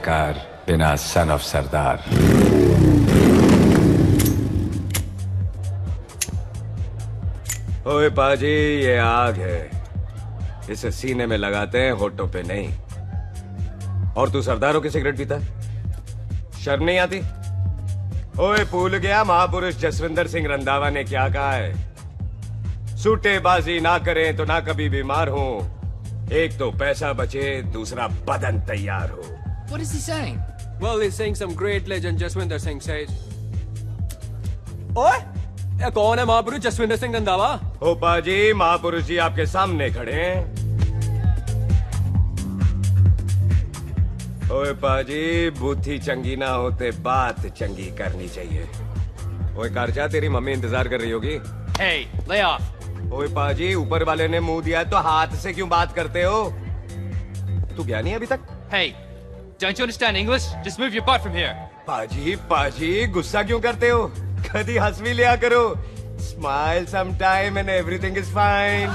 बेकार बिना son of सरदार। ओए पाजी, ये आग है, इसे सीने में लगाते हैं, होठों पे नहीं। और तू सरदारों की सिगरेट पीता है, शर्म नहीं आती? ओए भूल गया महापुरुष जसविंदर सिंह रंधावा ने क्या कहा है? सूटेबाजी ना करें तो ना कभी बीमार हो, एक तो पैसा बचे, दूसरा बदन तैयार हो। What is he saying? Well, he's saying some great legend Jaswinder Singh says. ओए, ये कौन है महापुरुष जसविंदर सिंह रंधावा? ओ पाजी, महापुरुष जी आपके सामने खड़े हैं। ओए पाजी, बुद्धि चंगी ना होते बात चंगी करनी चाहिए। ओए कारचा, तेरी मम्मी इंतजार कर रही होगी। Hey, lay off. ओए पाजी, ऊपर वाले ने मुंह दिया तो हाथ से क्यों बात करते हो? तू गया नहीं अभी तक? Hey, don't you understand English? Just move your butt from here. पाजी पाजी, गुस्सा क्यों करते हो? कभी हंस भी लिया करो। Smile sometime and everything is fine.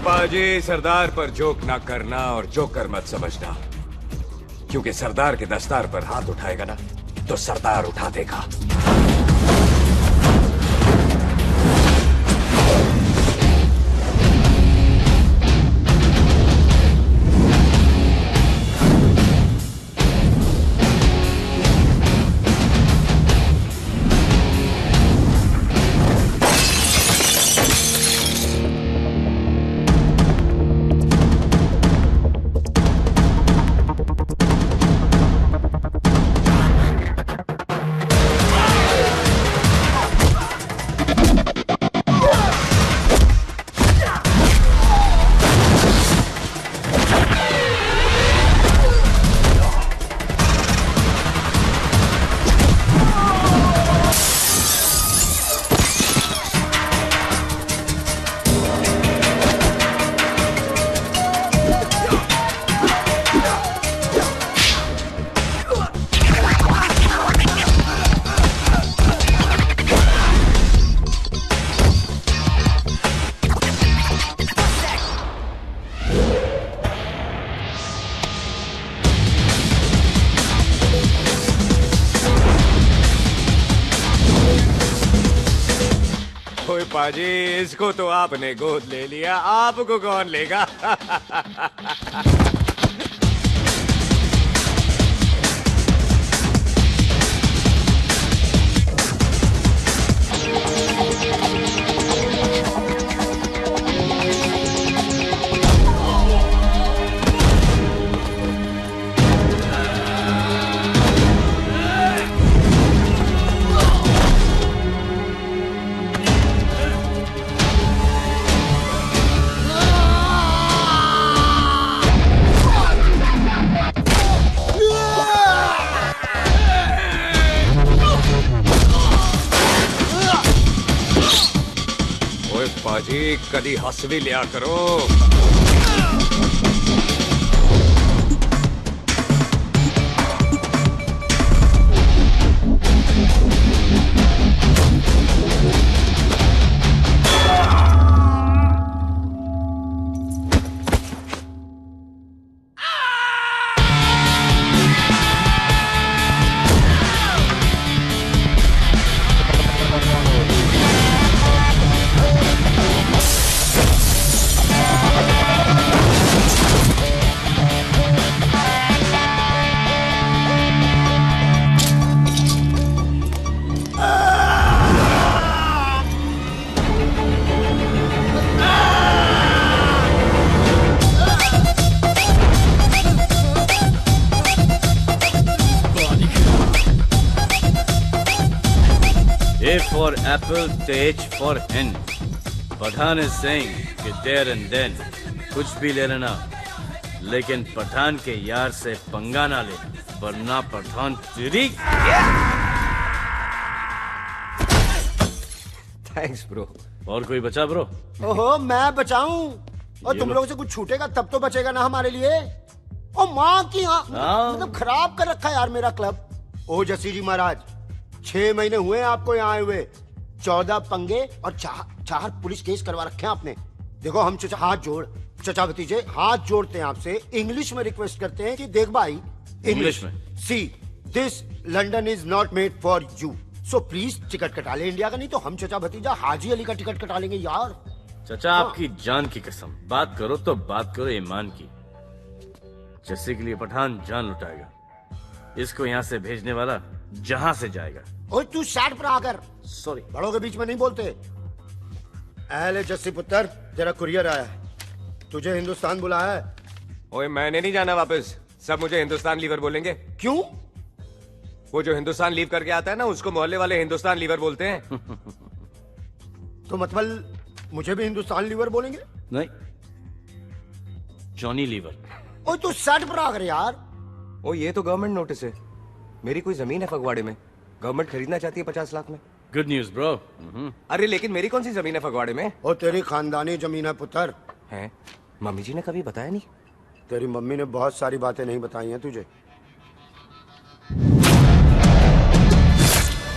पाजी, सरदार पर जोक ना करना और जोकर मत समझना, क्योंकि सरदार के दस्तार पर हाथ उठाएगा ना तो सरदार उठा देगा। पाजी, इसको तो आपने गोद ले लिया, आपको कौन लेगा? पाजी, कदी हंस भी लिया करो। A for apple, the H for hen. Pathan is saying कि there and then कुछ भी ले लेना, लेकिन पठान के यार से पंगा ना ले, वरना पठान तेरी। Thanks bro. और कोई बचा ब्रो? ओहो, मैं बचाऊं? और ये तुम लो। लोगों से कुछ छूटेगा तब तो बचेगा ना हमारे लिए। ओ माँ की मतलब खराब कर रखा है यार मेरा क्लब। ओ जसी जी महाराज, 6 महीने हुए हैं आपको यहाँ आए हुए, 14 पंगे और 4 पुलिस केस करवा रखे हैं आपने। देखो हम चचा भतीजे हाथ जोड़ते हैं आपसे, इंग्लिश में रिक्वेस्ट करते हैं कि देख भाई, इंग्लिश में? See this London is not made for you, so please ticket कटा ले इंडिया का, नहीं तो हम चचा भतीजा हाजी अली का टिकट कटा लेंगे यार। चाचा आपकी जान की कसम, बात करो तो बात करो ईमान की। जस्सी के लिए पठान जान लुटाएगा, इसको यहाँ से भेजने वाला जहाँ से जाएगा। ओए तू साइड पर आकर, सॉरी। बड़ों के बीच में नहीं बोलते। अहले जस्सी पुत्र, तेरा कुरियर आया है, तुझे हिंदुस्तान बुलाया है। ओए मैंने नहीं जाना वापस, सब मुझे हिंदुस्तान लीवर बोलेंगे। क्यों? वो जो हिंदुस्तान लीव करके आता है ना, उसको मोहल्ले वाले हिंदुस्तान लीवर बोलते हैं। तो मतलब मुझे भी हिंदुस्तान लीवर बोलेंगे? नहीं, जॉनी लीवर। ओए तू साइड पर आकर यार। ओ ये तो गवर्नमेंट नोटिस है, मेरी कोई जमीन है फगवाड़े में, गवर्नमेंट खरीदना चाहती है 50 लाख में। Good news bro. अरे लेकिन मेरी कौन सी जमीन है फगवाड़े में? ओ तेरी खानदानी जमीन है पुत्र। है? मम्मी जी ने कभी बताया नहीं। तेरी मम्मी ने बहुत सारी बातें नहीं बताई हैं तुझे।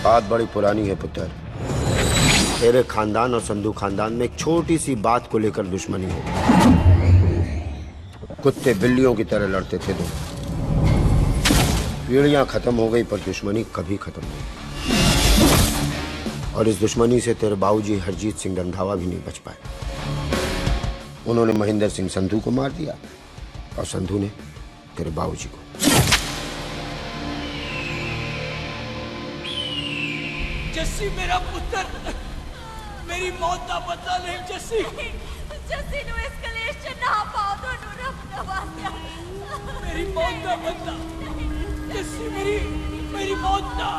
बात बड़ी पुरानी है पुत्र, तेरे खानदान और संधू खानदान में एक छोटी सी बात को लेकर दुश्मनी है। कुत्ते बिल्लियों की तरह लड़ते थे दोनों, पीढ़ियां खत्म हो गई पर दुश्मनी कभी खत्म नहीं। और इस दुश्मनी से तेरे बाबूजी हरजीत सिंह रंधावा भी नहीं बच पाए। उन्होंने महेंद्र सिंह संधू को मार दिया और संधू ने तेरे बाबूजी को। जस्सी मेरा पुत्र, मेरी मौत का बदला ले जस्सी। जस्सी नु इस कलेश च ना पाओ तो नु रब नवाज़िया। मेरी मौत का बदला जस्सी, मेरी मौत का।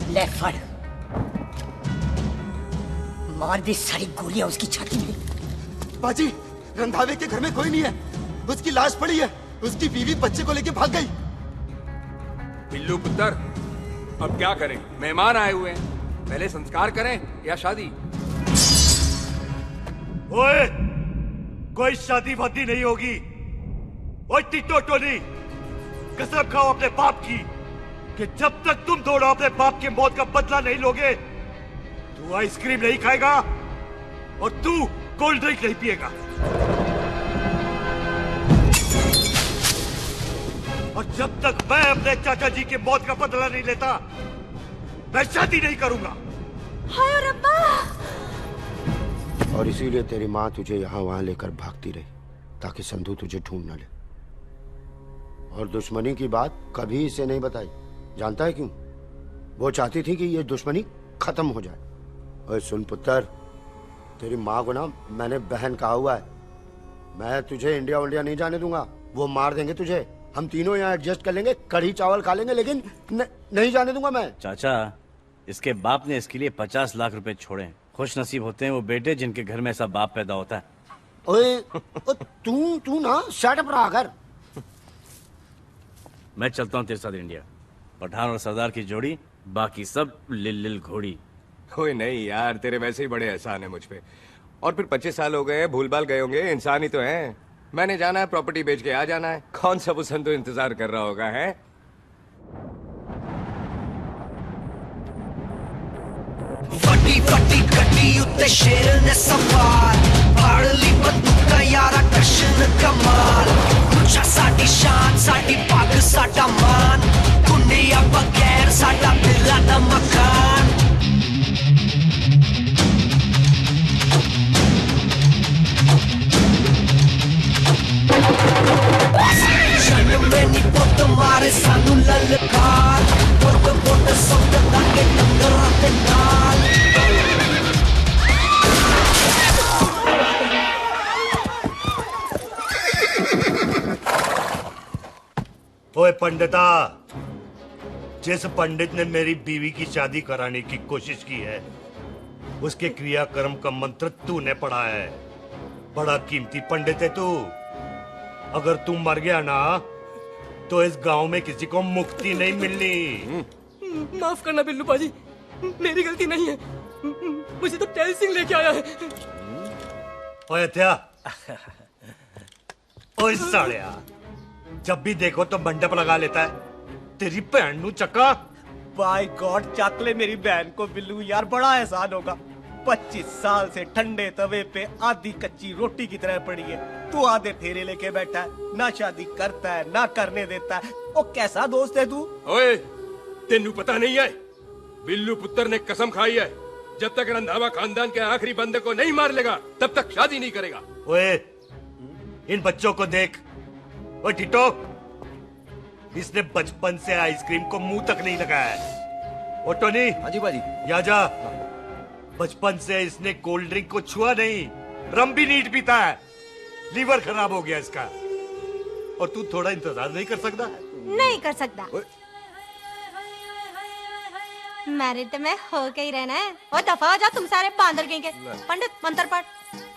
ले फड़, मार दी सारी गोलियां उसकी छाती में। बाजी, रंधावे के घर में कोई नहीं है, उसकी लाश पड़ी है, उसकी बीवी बच्चे को लेके भाग गई। बिल्लू पुत्र, अब क्या करें? मेहमान आए हुए हैं, पहले संस्कार करें या शादी? ओए, कोई शादी वादी नहीं होगी। ओए टिटो टोली, कसम खाओ अपने बाप की कि जब तक तुम दोनों अपने बाप की मौत का बदला नहीं लोगे, तू आइसक्रीम नहीं खाएगा और तू कोल्ड ड्रिंक नहीं पिएगा। और जब तक मैं अपने चाचा जी की मौत का बदला नहीं लेता, मैं शादी नहीं करूंगा। हाय रब्बा! और इसीलिए तेरी माँ तुझे यहाँ वहां लेकर भागती रही ताकि संधू तुझे ढूंढ न ले। और दुश्मनी की बात कभी इसे नहीं बताई, जानता है क्यों? वो चाहती थी कि ये दुश्मनी खत्म हो जाए। ओए सुन पुत्र, तेरी माँ को ना मैंने बहन कहा हुआ है, मैं तुझे इंडिया नहीं जाने दूंगा। वो मार देंगे तुझे, हम तीनों यहाँ एडजस्ट कर लेंगे, कढ़ी चावल खा लेंगे, लेकिन नहीं जाने दूंगा मैं। चाचा, इसके बाप ने इसके लिए 50 लाख रुपए छोड़े। खुश नसीब होते हैं वो बेटे जिनके घर में ऐसा बाप पैदा होता है। ओए तू ना शर्ट पर आकर। मैं चलता हूँ तेरे साथ इंडिया। पठान और सरदार की जोड़ी, बाकी सब लिल घोड़ी। कोई नहीं यार, तेरे वैसे ही बड़े एहसान है मुझ पे। और फिर 25 साल हो गए, भूल भाल गए होंगे, इंसान ही तो हैं। मैंने जाना है, प्रॉपर्टी बेच के आ जाना है। कौन सा वो संतो इंतजार कर रहा होगा है? फटी फटी गड्डी उत्ते शेर ने सवार फाड़ ली बंदूका यारा कशन कमाल कुछा साडी शान साडी पग साडा मान कुंडिया बगैर साडा दिला दा मकान जन्म में नी पुत मारे सानू ललकार पुत पुत सब दागे नंगर ते नाल ओए पंडिता, जिस पंडित ने मेरी बीवी की शादी कराने की कोशिश की है, उसके क्रियाकर्म का मंत्र तूने पढ़ा है। बड़ा कीमती पंडित है तू। अगर तू मर गया ना, तो इस गांव में किसी को मुक्ति नहीं मिलनी। माफ करना बिल्लू बाजी, मेरी गलती नहीं है। मुझे तो टेल सिंह लेके आया है। ओए हत्या, ओए सालिया, जब भी देखो तो मंडप लगा लेता है। तेरी बहन नू चक्का। बाय गॉड, चक ले मेरी बहन को बिल्लू यार, बड़ा एहसान होगा। 25 साल से ठंडे तवे पे आधी कच्ची रोटी की तरह पड़ी है। तू आधे फेरे लेके बैठा है, ना शादी करता है ना करने देता है। ओ कैसा दोस्त है तू? ओए, तेनू पता नहीं है, बिल्लू पुत्र ने कसम खाई है, जब तक रंधावा खानदान के आखिरी बंदे को नहीं मार लेगा तब तक शादी नहीं करेगा। ओए, इन बच्चों को देख। ओए टिटो, इसने बचपन से आइसक्रीम को मुंह तक नहीं लगाया है। ओ टोनी। हाँ जी बाजी। या जा। बचपन से इसने कोल्ड ड्रिंक को छुआ नहीं, रम भी नीट पीता है। लीवर खराब हो गया इसका। और तू थोड़ा इंतजार नहीं कर सकता? नहीं कर सकता। मैरिड तो मैं हो के ही रहना है। और दफा हो जाओ तुम सारे बांदर गए के। पंडित मंत्र पढ़।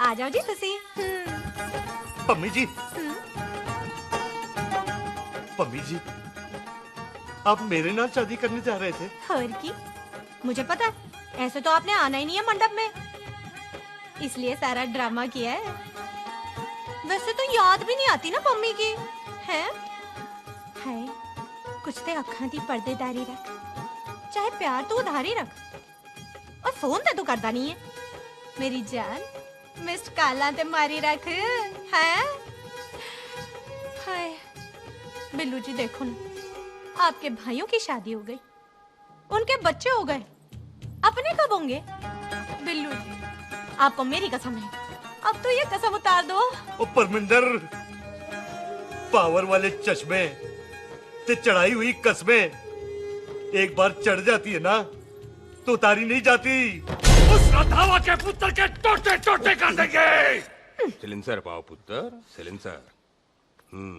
आ जाओ जी तुसी। पम्मी जी, पम्मी जी, आप मेरे नाल शादी करने जा रहे थे? और की मुझे पता है, ऐसे तो आपने आना ही नहीं है मंडप में, इसलिए सारा ड्रामा किया है। वैसे तो याद भी नहीं आती ना पम्मी की है। हाय, कुछ ते अखां दी पर्देदारी रख, चाहे प्यार तो उधारी रख, और फोन ते तू करता नहीं है। मेरी जान, मिस्ड काला ते मारी रख है। हाय बिल्लू जी, देखो ना, आपके भाइयों की शादी हो गई, उनके बच्चे हो गए, अपने कब होंगे? बिल्लू जी, आपको मेरी कसम है, अब तो ये कसम उतार दो। ओ परमिंदर, पावर वाले चश्मे ते चढ़ाई हुई कस्में एक बार चढ़ जाती है ना, तो उतारी नहीं जाती। उस रंधावा के पुत्र के टोटे टोटे कर देंगे। सिलेंसर पाओ पुत्र, सिलेंसर।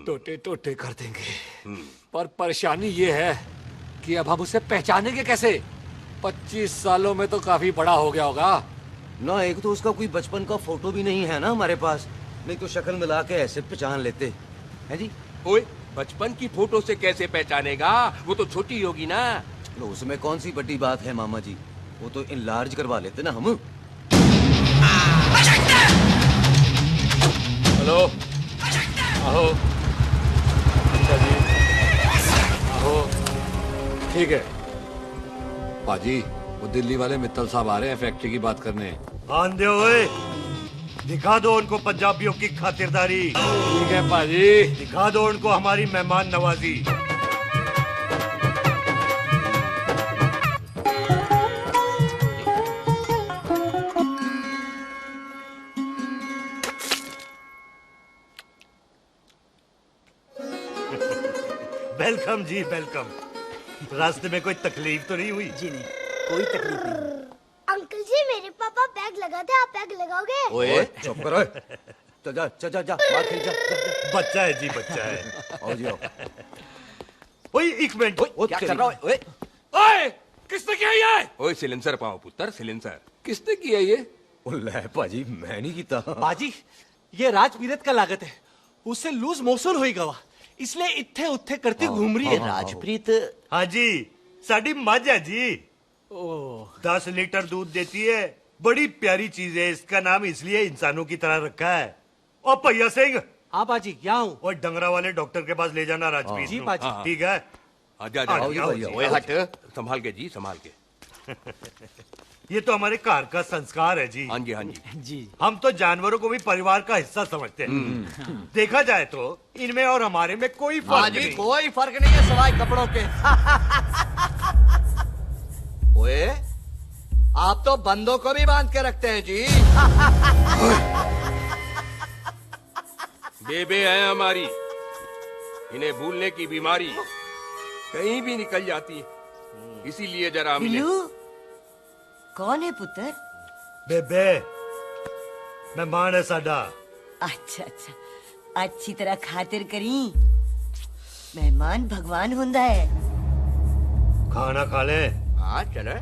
टोटे टोटे कर देंगे, पर परेशानी ये है कि अब हम उसे पहचानेंगे कैसे? 25 सालों में तो काफी बड़ा हो गया होगा ना। एक तो उसका कोई बचपन का फोटो भी नहीं है ना हमारे पास, नहीं तो शक्ल मिला के ऐसे पहचान लेते हैं जी। ओए, बचपन की फोटो से कैसे पहचानेगा? वो तो छोटी होगी ना। तो उसमें कौन सी बड़ी बात है मामा जी, वो तो इनलार्ज करवा लेते ना हम। हेलो, आओ जी, आओ। ठीक है पाजी, वो दिल्ली वाले मित्तल साहब आ रहे हैं फैक्ट्री की बात करने। आन दे ओए, दिखा दो उनको पंजाबियों की खातिरदारी। ठीक है पाजी, दिखा दो उनको हमारी मेहमान नवाजी। वेलकम जी, वेलकम। रास्ते में कोई तकलीफ तो नहीं हुई? जी नहीं, कोई तकलीफ नहीं। अंकल जी, मेरे पापा बैग लगाते, आप बैग लगाओगे? ओए चुप करो। चल जा चल जा जा, बाहर खेल जा, जा। बच्चा है जी, बच्चा है। आओ जी आओ। ओए एक मिनट, क्या कर रहा है? ओए ओए, किसने किया ये? ओए सिलेंसर पाओ पुत्र, सिलेंसर। किसने किया ये? ले पाजी, मैं नहीं कीता। बाजी, ये राजपीरत का लागत है, उससे लूज मोशन होई गवा, इसलिए इत्थे उत्थे करती घूम रही है। राजप्रीत? हाँ जी, साडी मझ है जी। 10 लीटर दूध देती है, बड़ी प्यारी चीज है। इसका नाम इसलिए इंसानों की तरह रखा है। और भैया सिंह। हाँ बाजी, क्या हूँ? और डंगरा वाले डॉक्टर के पास ले जाना राजपीत। जी बाजी। ठीक है। आजा आजा। ओए हट, संभाल के जी, संभाल के। ये तो हमारे घर का संस्कार है जी। हाँ जी, हाँ जी जी। हम तो जानवरों को भी परिवार का हिस्सा समझते हैं। देखा जाए तो इनमें और हमारे में कोई फर्क नहीं। कोई फर्क नहीं है सिवाय कपड़ों के। ओए, आप तो बंदों को भी बांध के रखते हैं जी। बेबे है हमारी, इन्हें भूलने की बीमारी कहीं भी निकल जाती है, इसीलिए जरा मिले। कौन है पुत्र? बेबे मेहमान है साडा। अच्छा अच्छा, अच्छी तरह खातिर करी। मेहमान भगवान हुंदा है। खाना खा ले। हाँ चले।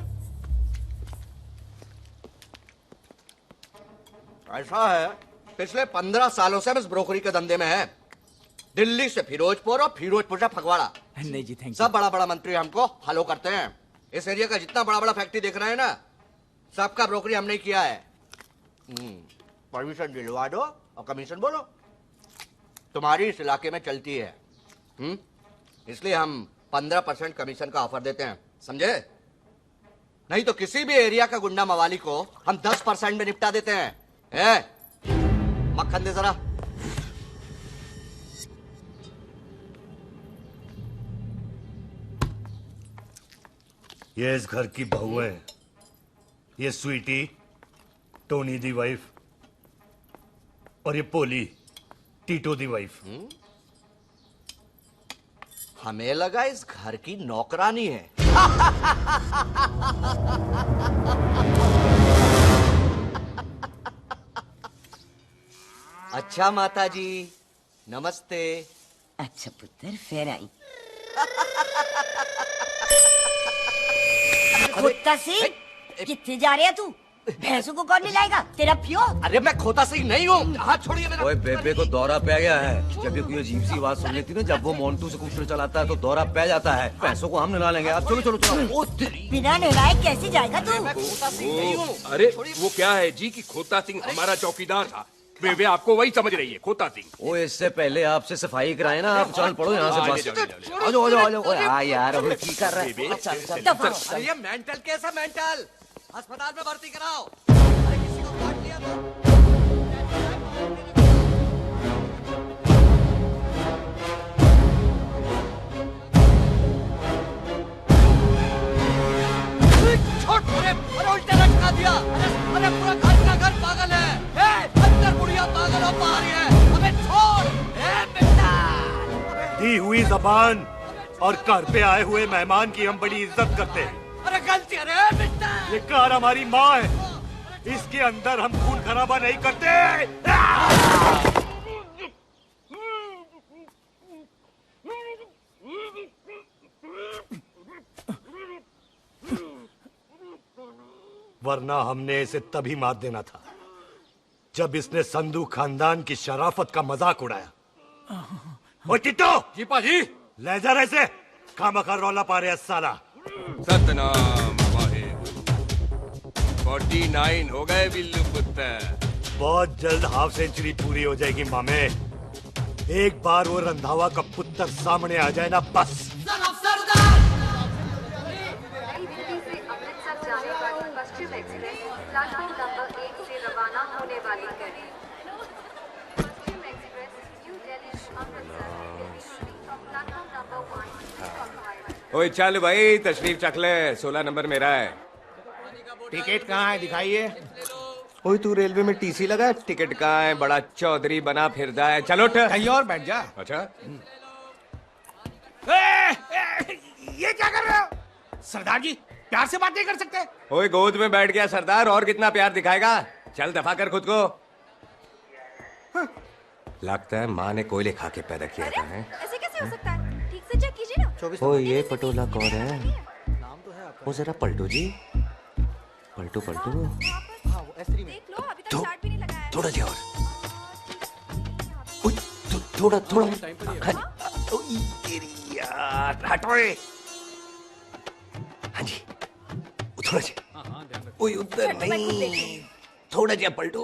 ऐसा है, पिछले 15 सालों से हम इस ब्रोकरी के धंधे में हैं। दिल्ली से फिरोजपुर और फिरोजपुर से फगवाड़ा। नहीं जी, थैंक सब बड़ा बड़ा मंत्री हमको फॉलो करते हैं। इस एरिया का जितना बड़ा बड़ा फैक्ट्री देख रहे हैं ना, सबका ब्रोकरी हमने किया है। परमिशन दिलवा दो और कमीशन बोलो। तुम्हारी इस इलाके में चलती है, इसलिए हम 15% कमीशन का ऑफर देते हैं, समझे? नहीं तो किसी भी एरिया का गुंडा मवाली को हम 10% में निपटा देते हैं। मक्खन दे जरा। ये इस घर की बहू है, ये स्वीटी, टोनी दी वाइफ, और ये पोली, टीटो दी वाइफ। हमें लगा इस घर की नौकरानी है। अच्छा माता जी, नमस्ते। अच्छा पुत्र, फिर आई। खोता सिंह, कितने जा रहे है तू? भैंसों को कौन लाएगा? तेरा प्यो? अरे मैं खोता सिंह नहीं हूँ, हाथ छोड़िए मेरा। ओए बेबे को दौरा पै गया है। जब भी कोई अजीब सी आवाज सुन लेती ना, जब वो मोन्टू स्कूटर चलाता है तो दौरा पै जाता है। पैसों को हम नहला लेंगे। आप चलो चलो चलो। बिना नहलाए कैसे जाएगा तू? अरे वो क्या है जी कि खोता सिंह हमारा चौकीदार था। वे आपको वही समझ रही है, खोता सिंह। ओ इससे पहले आपसे सफाई कराए ना, आप चल पड़ो यहाँ से। बस आ जाओ आ जाओ आ जाओ। हाँ यार, अब की कर रहे हैं? ये मेंटल केस है, मेंटल। अस्पताल में भर्ती कराओ। अरे किसी को काट लिया तो। अरे उल्टा लटका दिया। अरे पूरा घर का घर पागल है। अंदर बुढ़िया पागल और बाहर है। अबे छोड़। दी हुई जबान और घर पे आए हुए मेहमान की हम बड़ी इज्जत करते हैं। अरे गलती है बेटा। ये कार हमारी माँ है, इसके अंदर हम खून खराबा नहीं करते। वरना हमने इसे तभी मार देना था जब इसने संधू खानदान की शराफत का मजाक उड़ाया। ओ टिट्टो जी पाजी, ले जा रहे से खामखा रौला पा रहे साला। सतनाम वाहेगुरु। 49 हो गए बिल्लू पुत्र। बहुत जल्द हाफ सेंचुरी पूरी हो जाएगी मामे। एक बार वो रंधावा का पुत्र सामने आ जाए ना, बस। जाने वाली पश्चिम एक्सप्रेस प्लेटफॉर्म नंबर 1 से रवाना होने वाली है। Paschim express new Delhi Amritsar platform number 1। ओए चल भाई, तशरीफ चख ले। 16 नंबर मेरा है। टिकट कहाँ है, दिखाइए। ओए तू रेलवे में टीसी लगा, टिकट कहाँ है? बड़ा चौधरी बना फिरदा है। चलो उठ। कहीं और बैठ जा। अच्छा ये क्या कर रहे हो? सरदार जी, प्यार से बात नहीं कर सकते? ओए गोद में बैठ गया सरदार, और कितना प्यार दिखाएगा? चल दफा कर खुद को। लगता है माँ ने कोयले खा के पैदा किया था। ऐसे कैसे हो सकता है? ठीक से चेक कीजिए ना। ओ ये पटोला कौन है? वो जरा पलटू जी, पलटू पलटू। देख लो, अभी तक स्टार्ट भी नहीं लगाया है। थोड़ा जी और। थोड़ा थोड़ा। यार हटो। हाँ जी, थोड़ा जी। ओए उधर नहीं, थोड़ा जी पलटो।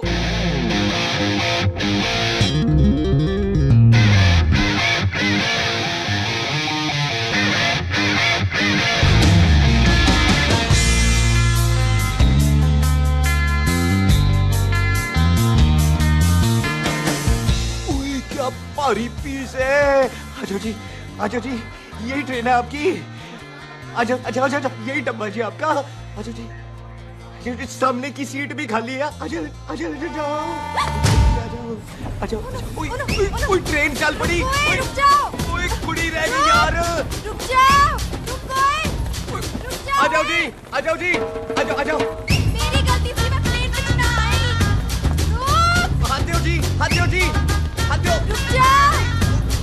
ओए क्या भारी पीस है। आजो जी, आजो जी, यही ट्रेन है आपकी। अच्छा अच्छा अच्छा, यही डब्बा जी आपका। अच्छा जी, सामने की सीट भी खाली है। अच्छा अच्छा अच्छा जाओ। अच्छा अच्छा, ओए ट्रेन चल पड़ी। रुक जाओ। ओए कुड़ी रह गई यार। रुक जाओ, रुक गए। रुक जाओ। आ जाओ जी, आ जाओ जी, आ जाओ आ जाओ। मेरी गलती थी, मैं प्लेन में ना आई। रुक। हाथ दो जी, हाथ दो जी, हाथ दो। रुक जाओ।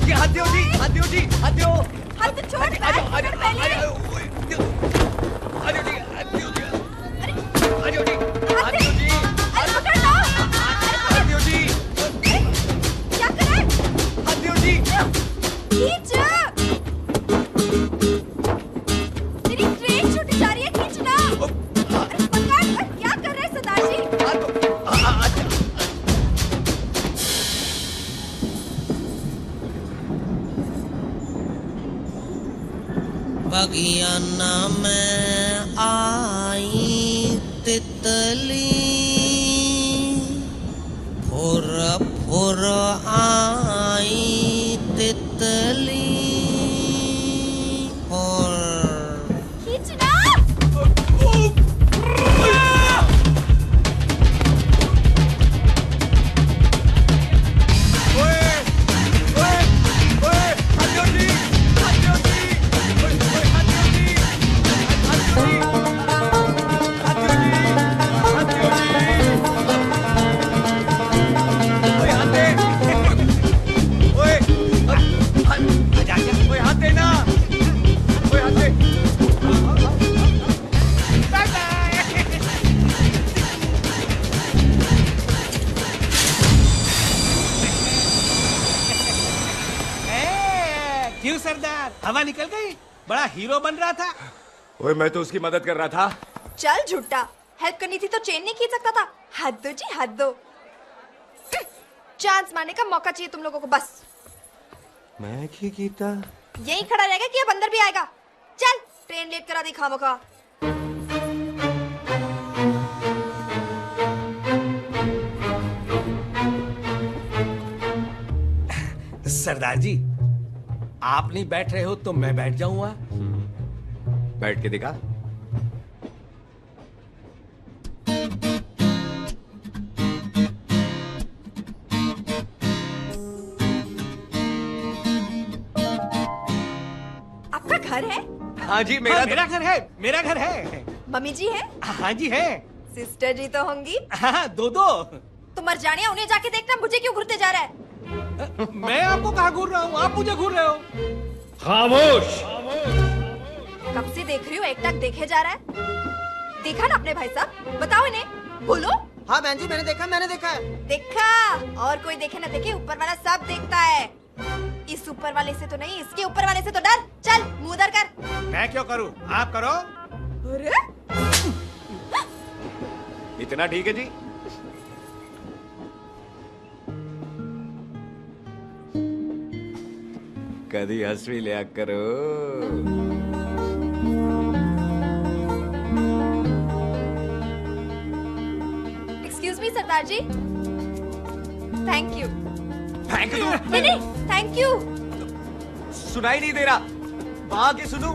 ये हाथ दो जी, हाथ दो जी, हाथ दो। हाथ छोड़। आ जाओ आ जाओ। खींच। तेरी ट्रेन छूटी जा रही है, खींचना। अरे पकड़, क्या कर रहे हैं सरदार जी? बगियाना में आई तितली, फुर फुर आई तितली, और खींचना। क्यों सरदार, हवा निकल गई? बड़ा हीरो बन रहा था। ओए मैं तो उसकी मदद कर रहा था। चल झूठा, हेल्प करनी थी तो चेन नहीं खींच सकता था। हद दो जी, हद दो। चांस मारने का मौका चाहिए तुम लोगों को बस। मैं की कीता? यहीं खड़ा रहेगा कि अब अंदर भी आएगा? चल, ट्रेन लेट करा दी खामोखा। सरदार जी, आप नहीं बैठ रहे हो तो मैं बैठ जाऊंगा। बैठ के दिखा। आपका घर है? हाँ जी, मेरा घर है, मेरा घर है। मम्मी जी है? हाँ जी है। सिस्टर जी तो होंगी? हाँ, दो दो। तुम मर जानिया, उन्हें जाके देखना मुझे क्यों घूरते जा रहा है। मैं आपको कहाँ घूर रहा हूँ, आप मुझे घूर रहे हो। खामोश। कब से देख रही हो, एक टक देखे जा रहा है। देखा ना अपने भाई साहब, बताओ इन्हें, बोलो। हाँ बहन जी, मैंने देखा है। देखा? और कोई देखे ना देखे, ऊपर वाला सब देखता है। इस ऊपर वाले से तो नहीं, इसके ऊपर वाले से तो डर। चल मुंह उधर कर। मैं क्यों करूँ, आप करो। अरे इतना ठीक है जी। कभी हंस भी लिया करो। Excuse me Sardar ji. Thank you. Thank you? नहीं, थैंक यू। सुनाई नहीं दे रहा, वहां के सुनू।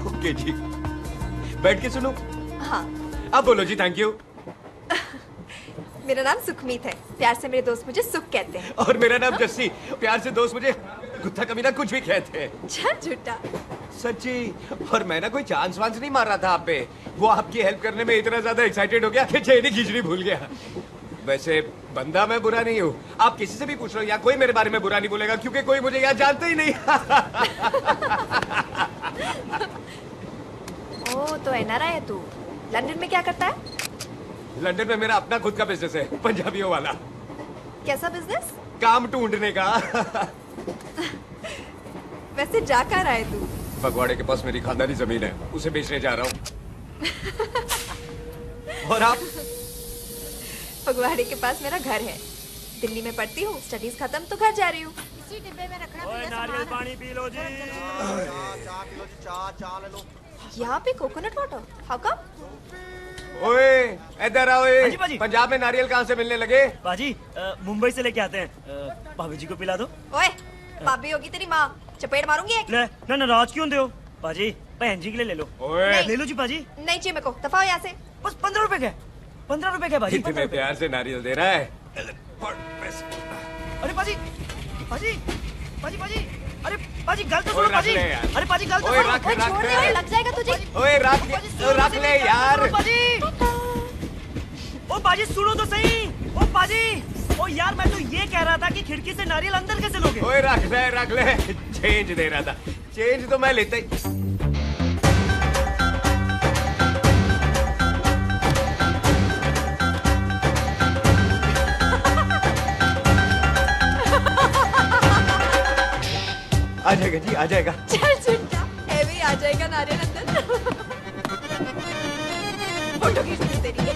ओके जी, बैठ के सुनू। हाँ। अब बोलो जी थैंक यू। मेरा नाम सुखमीत है, प्यार से मेरे दोस्त मुझे सुख कहते हैं। और मेरा नाम जस्सी, प्यार से दोस्त मुझे कुत्ता कमीना कुछ भी कहते हैं। चल झूठा। सच्ची। और मैं ना कोई चांस वांस नहीं मार रहा था आप पे, वो आपकी हेल्प करने में इतना ज्यादा एक्साइटेड हो गया कि चेन ही खींचनी भूल गया। वैसे बंदा मैं बुरा नहीं हूँ, आप किसी से भी पूछ लो, यहाँ कोई मेरे बारे में बुरा नहीं बोलेगा क्योंकि कोई मुझे यहाँ जानते ही नहीं। ओ तो एनआरआई है तू। लंदन में क्या करता है? लंदन में मेरा अपना खुद का बिजनेस है, पंजाबियों वाला। कैसा बिजनेस? काम ढूंढने का। वैसे जा कर आए तू? फगवाड़े के पास मेरी खानदानी जमीन है, उसे बेचने जा रहा हूँ। और आप? फगवाड़े के पास मेरा घर है, दिल्ली में पढ़ती हूँ, स्टडीज खत्म तो घर जा रही हूँ। इसी डिब्बे में रखना। नारियल पानी पी लो जी। यहाँ पे कोकोनट वाटर? How come? ओए इधर आओ। हाँ जी, बाजी। पंजाब में नारियल कहाँ से मिलने लगे? बाजी मुंबई से लेके आते हैं, भाभी जी को पिला दो। ओए भाभी होगी तेरी माँ, चपेट मारूंगी एक। ले ना नाराज क्यों हो बाजी, बहन जी के लिए ले लो। ओए ले लो जी बाजी। नहीं चाहिए मेरे को, दफा हो यहाँ से। बस 15 रुपए के, 15 रुपए के बाजी। इतने प्यार से नारियल दे रहा है। अरे बाजी, बाजी, बाजी, बाजी, अरे बाजी गलत ओए, सुनो रख बाजी। ले यार। अरे बाजी गलत ओए, सुनो। रख, ओए रख, छोड़ दे, रख। ओए लग जाएगा तुझे। ओए रख ले यार। बाजी, ओ बाजी सुनो तो सही। ओ बाजी, ओ यार मैं तो ये कह रहा था कि खिड़की से नारियल अंदर कैसे लोगे? ओए रख ले। चेंज दे रहा था, चेंज तो मैं लेता ही। आ जाएगा जी, आ जाएगा। चल झुंडा, ऐवे ही आ जाएगा नारियल अंदर। फोटो खींचनी तेरी।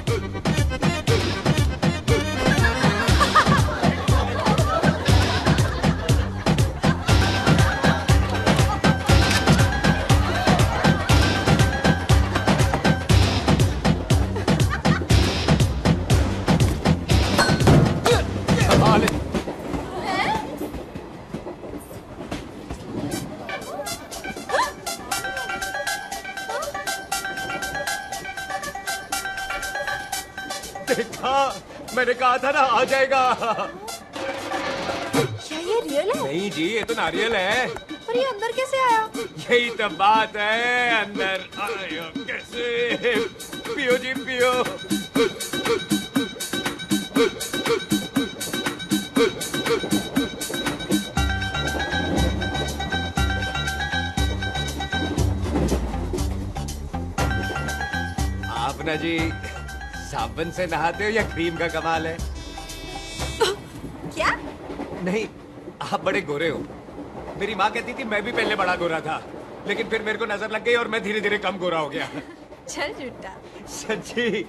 देखा, मैंने कहा था ना आ जाएगा। क्या ये रियल है? नहीं जी, ये तो नारियल है। और ये अंदर कैसे आया? यही तो बात है, अंदर आया कैसे? पियो जी पियो। आप ना जी साबुन से नहाते हो या क्रीम का कमाल है? क्या? नहीं, आप बड़े गोरे हो। मेरी माँ कहती थी मैं भी पहले बड़ा गोरा था, लेकिन फिर मेरे को नजर लग गई और मैं धीरे धीरे कम गोरा हो गया। चल झूठा। सच्ची?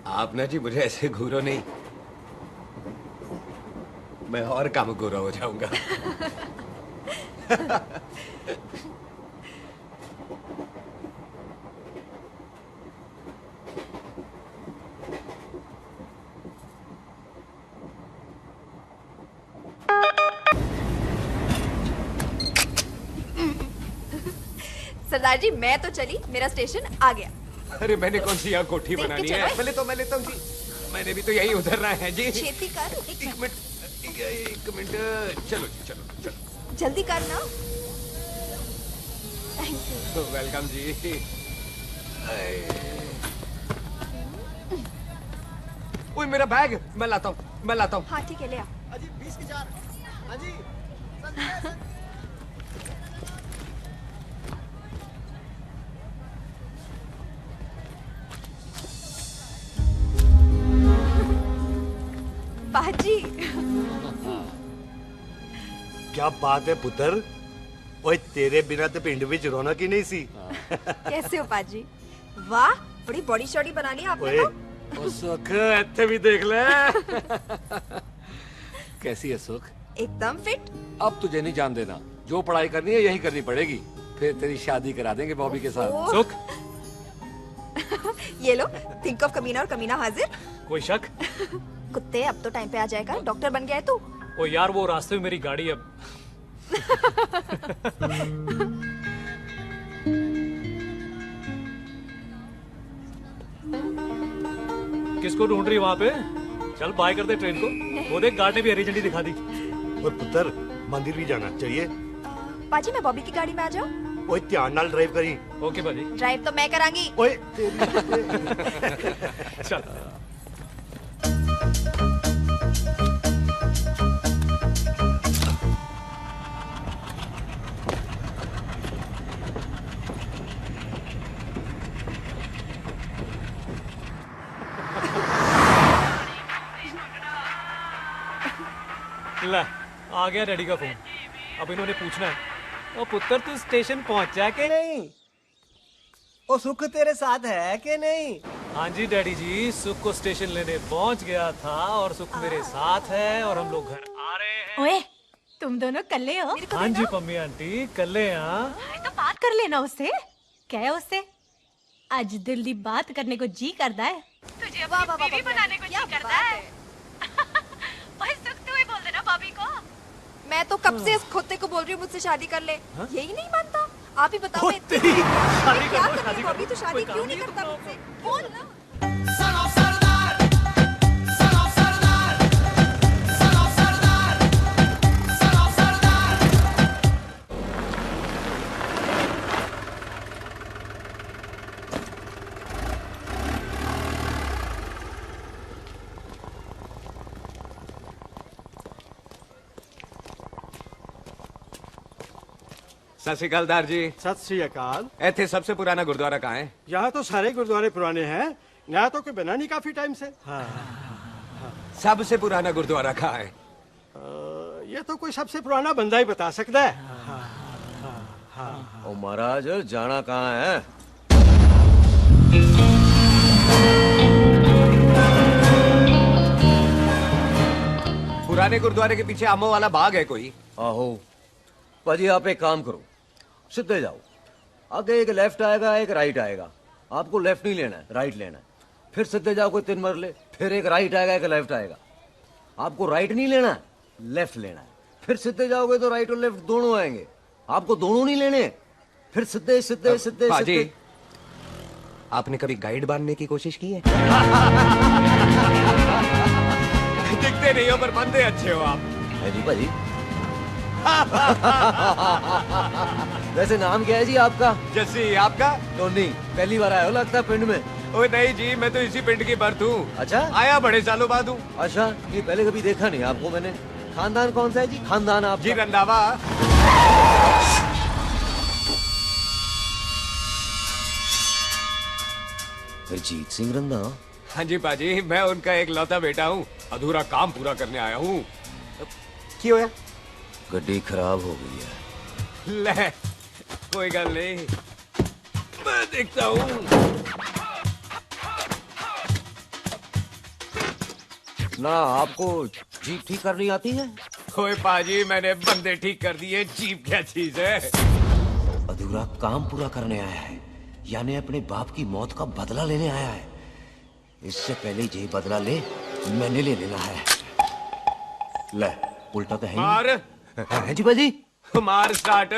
आप ना जी मुझे ऐसे घूरो नहीं, मैं और कम गोरा हो जाऊंगा। सरदार जी मैं तो चली, मेरा स्टेशन आ गया। अरे मैंने कौन सी यहाँ कोठी देख के बनानी चलो। है? मैं लेता हूँ जी, मैंने भी तो यही उतरना है जी। छेती कर। एक मिनट, चलो चलो चलो। जल्दी कर ना। Thank you. वेलकम जी। ओए मेरा बैग, मैं लाता हूँ। हाँ ठीक है, ले आ। अजी 20 की 4। अजी बाजी। क्या बात है पुत्र, ओए तेरे बिना तो पिंड विच रौनक ही नहीं सी। कैसे हो पाजी? वाह, बड़ी बॉडी शॉडी बना ली आपने ओए तो। ओ सुख, इत्थे भी देख ले। कैसी है सुख? एकदम फिट। अब तुझे नहीं जान देना, जो पढ़ाई करनी है यही करनी पड़ेगी, फिर तेरी शादी करा देंगे बॉबी के साथ। सुख, ये लो, थिंक ऑफ कमीना और कमीना हाजिर। कोई शक? कुत्ते, अब तो टाइम पे आ जाएगा। डॉक्टर बन गया है तू। ओ यार, वो रास्ते में मेरी गाड़ी अब। किसको ढूंढ रही है वहाँ पे? चल बाय कर दे ट्रेन को। वो देख, गार्ड ने भी हरी झंडी दिखा दी। ओए पुत्र, मंदिर भी जाना चाहिए। पाजी मैं बॉबी की गाड़ी में आ जाऊं? ओए ध्यान नाल ड्राइव करी। ओके बाजी। ड्राइव तो मैं करांगी। ओए चल। ले, आ गया डैडी का फोन। अब इन्होंने पूछना है, ओ पुत्र तू स्टेशन पहुंचा के नहीं? ओ सुख तेरे साथ है कि नहीं? हाँ जी डैडी जी, सुख को स्टेशन लेने पहुंच गया था और सुख मेरे साथ है और हम लोग घर आ रहे हैं। ओए, तुम दोनों कल्ले हो? हाँ जी पम्मी आंटी, कल्ले यहाँ। तो बात कर लेना उससे। क्या है उससे? आज दिल दी बात करने को जी करता है। तुझे अपनी बीवी बनाने को जी करता है। ओए सुख, तू ही बोल देना बॉबी को। मैं तो कब से इस खोते को बोल रही हूँ मुझसे शादी कर ले। यही नहीं मानता। आप ही बताओ। मैं शादी क्या कर लो, करूँ बॉबी? तू शादी क्यों नहीं करता मुझसे? बोल ना। सत श्री अकाल दार जी। सत श्री अकाल। ऐथे सबसे पुराना गुरुद्वारा कहाँ है? यहाँ तो सारे गुरुद्वारे पुराने हैं, नया तो कोई बना नहीं काफी टाइम से। हाँ। सबसे पुराना गुरुद्वारा कहाँ है? ये तो कोई सबसे पुराना बंदा ही बता सकता है। ओ महाराज जाना कहाँ है? पुराने गुरुद्वारे के पीछे आमों वाला बाग है कोई? आहो पाजी, आप एक काम करो, सीधे जाओ, आगे एक लेफ्ट आएगा एक राइट आएगा, आपको लेफ्ट नहीं लेना है, राइट लेना है। फिर सीधे जाओ कोई 3 मरले, फिर एक राइट आएगा एक लेफ्ट आएगा, आपको राइट नहीं लेना है, लेफ्ट लेना है। फिर सीधे जाओगे तो राइट और लेफ्ट दोनों आएंगे, आपको दोनों नहीं लेने। फिर सीधे सीधे सीधे पाजी, सीधे। आपने कभी गाइड बांधने की कोशिश की है? दिखते नहीं हो पर बंदे अच्छे हो आप। है जी पाजी। वैसे नाम क्या है जी आपका? जस्सी, आपका? टोनी। पहली बार आए हो लगता है पिंड में? ओए नहीं जी, मैं तो इसी पिंड की बर्थ हूँ। अच्छा, आया बड़े सालों बाद हूँ। अच्छा, ये पहले कभी देखा नहीं आपको मैंने। खानदान कौन सा है जी? खानदान आप जी रंधावा। जीत सिंह रंधावा? हाँ जी पाजी, मैं उनका एक लौता बेटा हूँ, अधूरा काम पूरा करने आया हूँ। क्यों है? गड्डी खराब हो गई है। ले, कोई गल नहीं, मैं देखता हूँ। ना आपको जीप ठीक करनी आती है? ओए पाजी, मैंने बंदे ठीक कर दिए, जीप क्या चीज है? अधूरा काम पूरा करने आया है, यानी अपने बाप की मौत का बदला लेने आया है। इससे पहले ये बदला ले, मैंने ले लेना है। ले, उल्टा तो है ही। मार। है जी बाजी। मार स्टार्ट।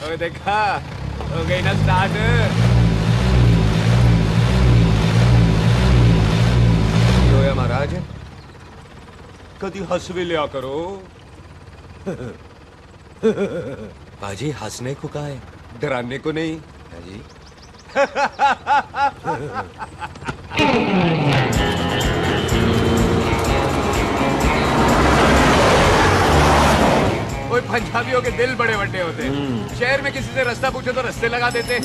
ओए देखा, हो गई ना स्टार्ट। महाराज, कभी हंस भी लिया करो। पाजी, हंसने को कहा है, डराने को नहीं। है जी। ओए पंजाबियों के दिल बड़े बड़े होते हैं। शहर में किसी से रास्ता पूछो तो रास्ते लगा देते।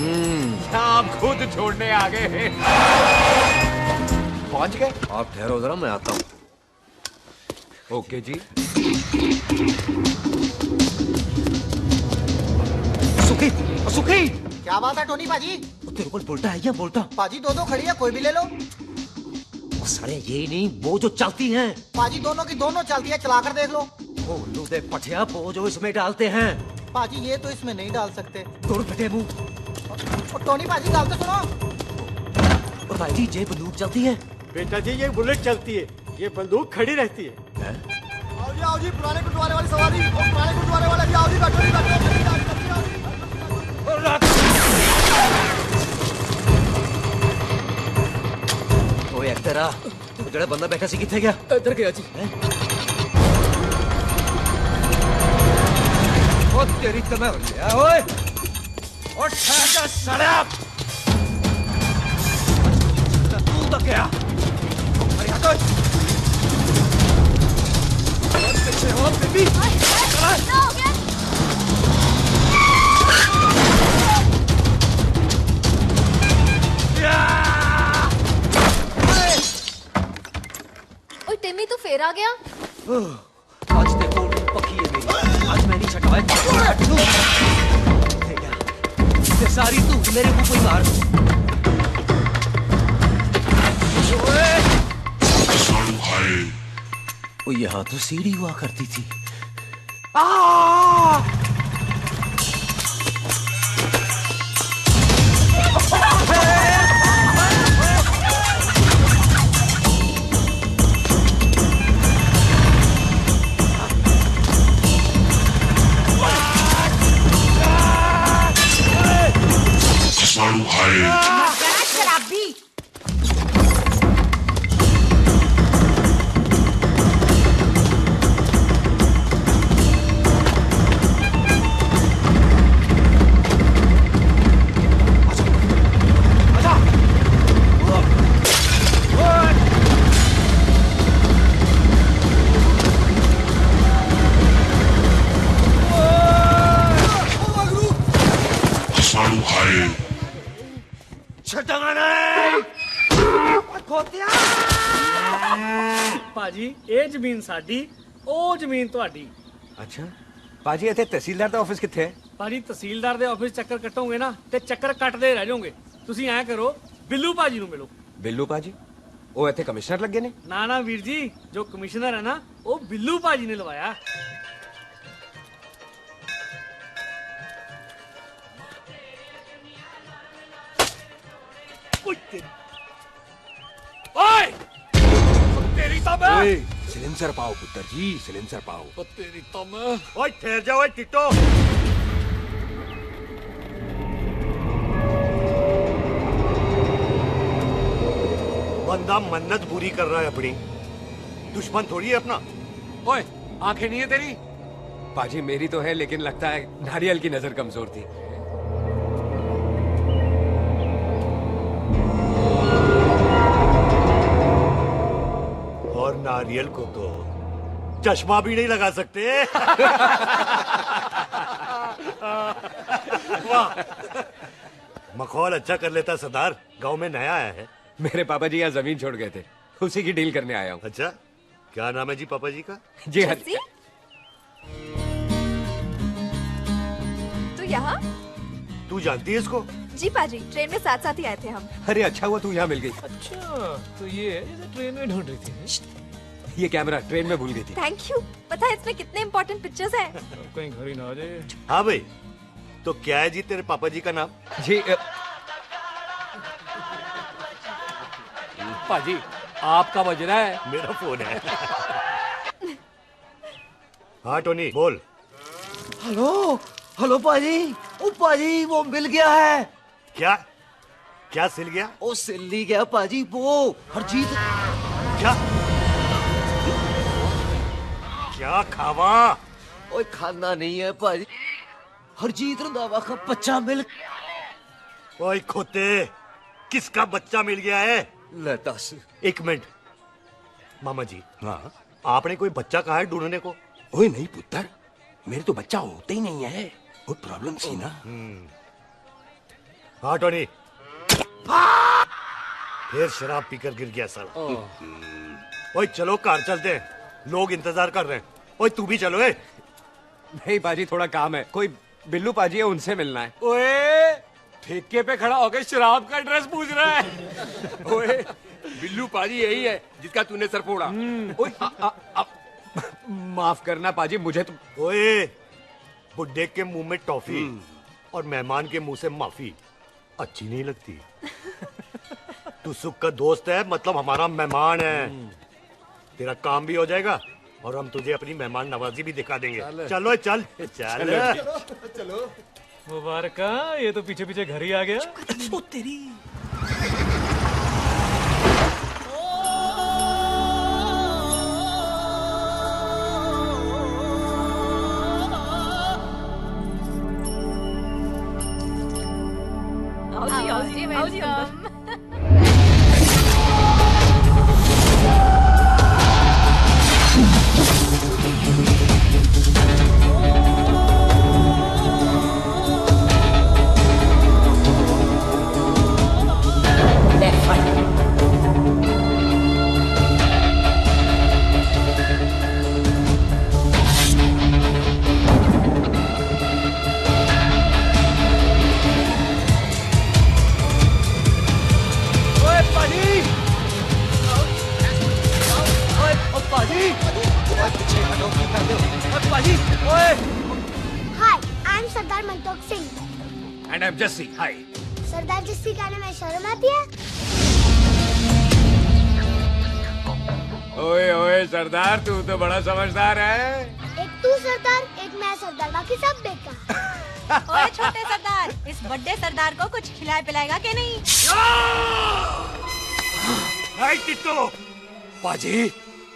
आप खुद छोड़ने आ गए। पहुंच गए? आप ठहरो जरा, मैं आता हूँ। ओके जी। सुखी, सुखी। क्या बात है टोनी पाजी? तेरे को बोलता है या बोलता? पाजी दो खड़ी है, कोई भी ले लो। सारे ये नहीं, वो जो चलती हैं। पाजी दोनों की दोनों चलती है, चला कर देख लो। ओ लूदे पठिया, वो जो इसमें डालते हैं। पाजी ये तो इसमें नहीं डाल सकते। दूर बेटे मुंह। टोनी पाजी गाल तो सुनो। और भाई जी, ये बंदूक चलती है? बेटा जी, ये बुलेट चलती है, ये बंदूक खड़ी रहती है। आओ जी, पुराने गुरुद्वारे वाली सवारी। पुराने गुरुद्वारे वाले भी आओ जी, बैठो जी, बैठो। ओए एक्टरा, जड़ा बंदा बैठा सी किथे गया? इधर गया जी। ओ तेरी तमे ओए, और ठहर सड़ा। तू तो क्या? अरे हटो। और पीछे हो बेबी। ओए टिम्मी, तू फिर आ गया? आज देखो पक्की है मेरी, आज मैं नहीं छटवाया। ये सारी तू मेरे मुंह पर मार। ओ यहाँ तो सीढ़ी हुआ करती थी। शराबी। छटका नहीं। खोतिया। ਭਾਜੀ ਇਹ ਜ਼ਮੀਨ ਸਾਡੀ ਉਹ ਜ਼ਮੀਨ ਤੁਹਾਡੀ। ਅੱਛਾ ਪਾਜੀ ਇੱਥੇ ਤਹਿਸੀਲਦਾਰ ਦਾ ਆਫਿਸ ਕਿੱਥੇ ਹੈ? ਭਾਜੀ ਤਹਿਸੀਲਦਾਰ ਦੇ ਆਫਿਸ ਚੱਕਰ ਕੱਟੋਗੇ ਨਾ ਤੇ ਚੱਕਰ ਕੱਟਦੇ ਰਹਿ ਜਾਓਗੇ। ਤੁਸੀਂ ਐਂ ਕਰੋ ਬਿੱਲੂ ਭਾਜੀ ਨੂੰ ਮਿਲੋ। ਬਿੱਲੂ ਪਾਜੀ ਉਹ ਇੱਥੇ ਕਮਿਸ਼ਨਰ ਲੱਗੇ ਨੇ? ਨਾ ਨਾ ਵੀਰ ਜੀ ਜੋ ਕਮਿਸ਼ਨਰ ਹੈ ਨਾ ਉਹ ਬਿੱਲੂ ਭਾਜੀ ਨੇ ਲਵਾਇਆ। ओए तेरी तब सिलेंसर पाओ पुत्र जी, सिलेंसर पाओ। तेरी तब ओए ठहर जाओ टिट्टो। बंदा मन्नत पूरी कर रहा है अपनी, दुश्मन थोड़ी है अपना। ओए आंखें नहीं है तेरी? पाजी मेरी तो है लेकिन लगता है नारियल की नजर कमजोर थी। और नारियल को तो चश्मा भी नहीं लगा सकते। वाह, मखौल अच्छा कर लेता सरदार। गांव में नया आया है। मेरे पापा जी यहाँ जमीन छोड़ गए थे, उसी की डील करने आया हूँ। अच्छा क्या नाम है जी पापा जी का? जी हाँ। तू यहाँ? तू जानती है इसको? जी पाजी ट्रेन में साथ साथ ही आए थे हम। अरे अच्छा हुआ तू यहाँ मिल गई। अच्छा तो ये ट्रेन में ढूंढ रही थी। ये कैमरा ट्रेन में भूल गई थी। Thank you. पता है इसमें कितने इम्पोर्टेंट पिक्चर्स हैं। कहीं घर ही ना आ जाए। हाँ भाई तो क्या है जी तेरे पापा जी का नाम? जी पाजी आपका बज रहा है। मेरा फोन है। हाँ टोनी बोल। हेलो हेलो पाजी। ओ पाजी वो मिल गया है। क्या क्या सिल गया? ओ सिल्ली गया पाजी वो हरजीत। क्या क्या खावा? ओए खाना नहीं है पाजी, हरजीत रंधावा का बच्चा मिल। ओए खोते किसका बच्चा मिल गया है? ले दस। एक मिनट मामा जी। हाँ आपने कोई बच्चा कहा है ढूंढने को? ओए नहीं पुत्र, मेरे तो बच्चा होता ही नहीं है, वो प्रॉब्लम थी ना। हाँ टोनी फिर शराब पीकर गिर गया साला। ओए चलो कार चलते हैं, लोग इंतजार कर रहे हैं। ओए तू भी चलो। नहीं पाजी थोड़ा काम है, कोई बिल्लू पाजी है उनसे मिलना है। ओए ठेके पे खड़ा होकर शराब का एड्रेस पूछ रहा है। ओए बिल्लू पाजी यही है जिसका तूने सर फोड़ा। ओए माफ करना पाजी मुझे तो। ओए बुड्ढे के मुंह में टॉफी और मेहमान के मुंह से माफी अच्छी नहीं लगती। तू सुख का दोस्त है मतलब हमारा मेहमान है। तेरा काम भी हो जाएगा और हम तुझे अपनी मेहमान नवाजी भी दिखा देंगे। चलो चल चल चलो मुबारक, ये तो पीछे पीछे घर ही आ गया। ओ तेरी। आओ जी अंदर। Hi, I'm Sardar मंतोक Singh. And I'm Jesse. Hi. सरदार जस्सी कहने में शर्म आती है? ओए ओए सरदार तू तो बड़ा समझदार है। एक तू सरदार, एक मैं सरदार, बाकी सब बेकार। ओए छोटे सरदार, इस बड़े सरदार को कुछ खिलाए पिलाएगा कि नहीं? टिट्टो पाजी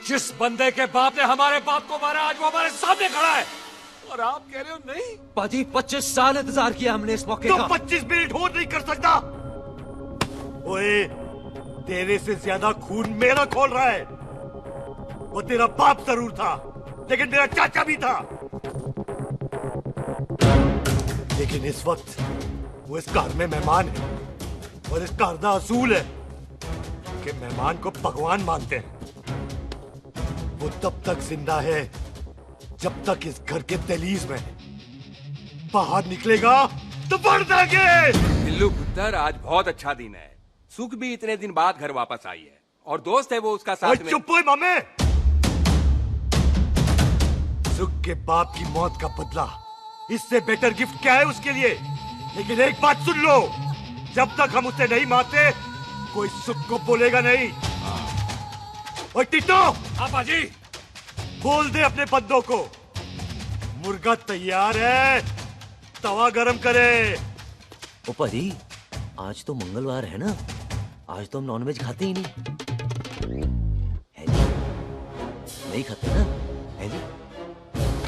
जिस बंदे के बाप ने हमारे बाप को मारा आज वो हमारे सामने खड़ा है और आप कह रहे हो नहीं? पाजी 25 साल इंतजार किया हमने इस मौके का। 25 मिनट होल्ड नहीं कर सकता। ओए तेरे से ज्यादा खून मेरा खोल रहा है। वो तेरा बाप जरूर था लेकिन मेरा चाचा भी था। लेकिन इस वक्त वो इस घर में मेहमान है और इस घर का असूल है के मेहमान को भगवान मानते हैं। वो तब तक जिंदा है जब तक इस घर के दहलीज में है। बाहर निकलेगा तो बढ़ देंगे। बिल्लू पुत्र, आज बहुत अच्छा दिन है। सुख भी इतने दिन बाद घर वापस आई है और दोस्त है वो उसका साथ में। चुप हो मामे। सुख के बाप की मौत का बदला, इससे बेटर गिफ्ट क्या है उसके लिए? लेकिन एक बात सुन लो, जब तक हम उसे नहीं मारते कोई सुख को बोलेगा नहीं। ओए टिट्टो। हाँ पाजी। बोल दे अपने बंदों को मुर्गा तैयार है, तवा गरम करे। ओ पाजी, आज तो मंगलवार है ना, आज तो हम नॉनवेज खाते ही नहीं। है जी? नहीं खाते ना? है जी?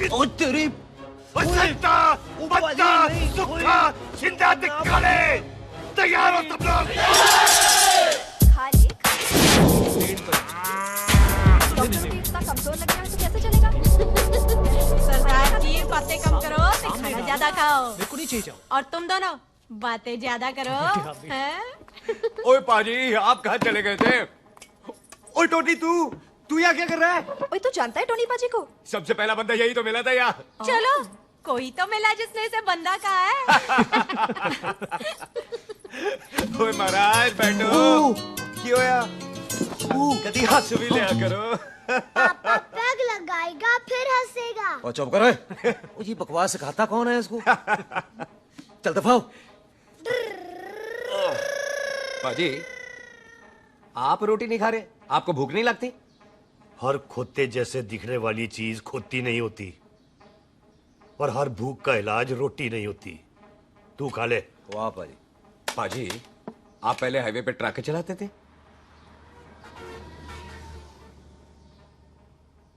ओ तेरी बच्चा, बच्चा, सुखा, जिंदा दिखाने, तैयार हो सब लोग। इतना कमजोर लग रहा है तो कैसे चलेगा? सरदार जी बातें कम करो, तो खाना ज्यादा खाओ। मेरे को नहीं चाहिए। और तुम दोनों बातें ज्यादा करो। हैं? ओए पाजी, आप कहाँ चले गए थे? ओए टोनी, तू यहाँ क्या कर रहा है? ओए तू जानता है टोनी पाजी को? सबसे पहला बंदा यही तो मिला था यार। चलो कोई तो मिला जिसने इसे बंदा कहा है। ओए महाराज बैठो। क्यों यार? कभी हंस भी लिया करो। पापा पैग लगाएगा फिर हंसेगा। और चुप करो। ओ जी बकवास सिखाता कौन है इसको? चल दफाओ। पाजी, आप रोटी नहीं खा रहे? आपको भूख नहीं लगती? हर खोते जैसे दिखने वाली चीज खोती नहीं होती और हर भूख का इलाज रोटी नहीं होती। तू खा ले। वाह पाजी। पाजी, आप पहले हाईवे पे ट्रक चलाते थे?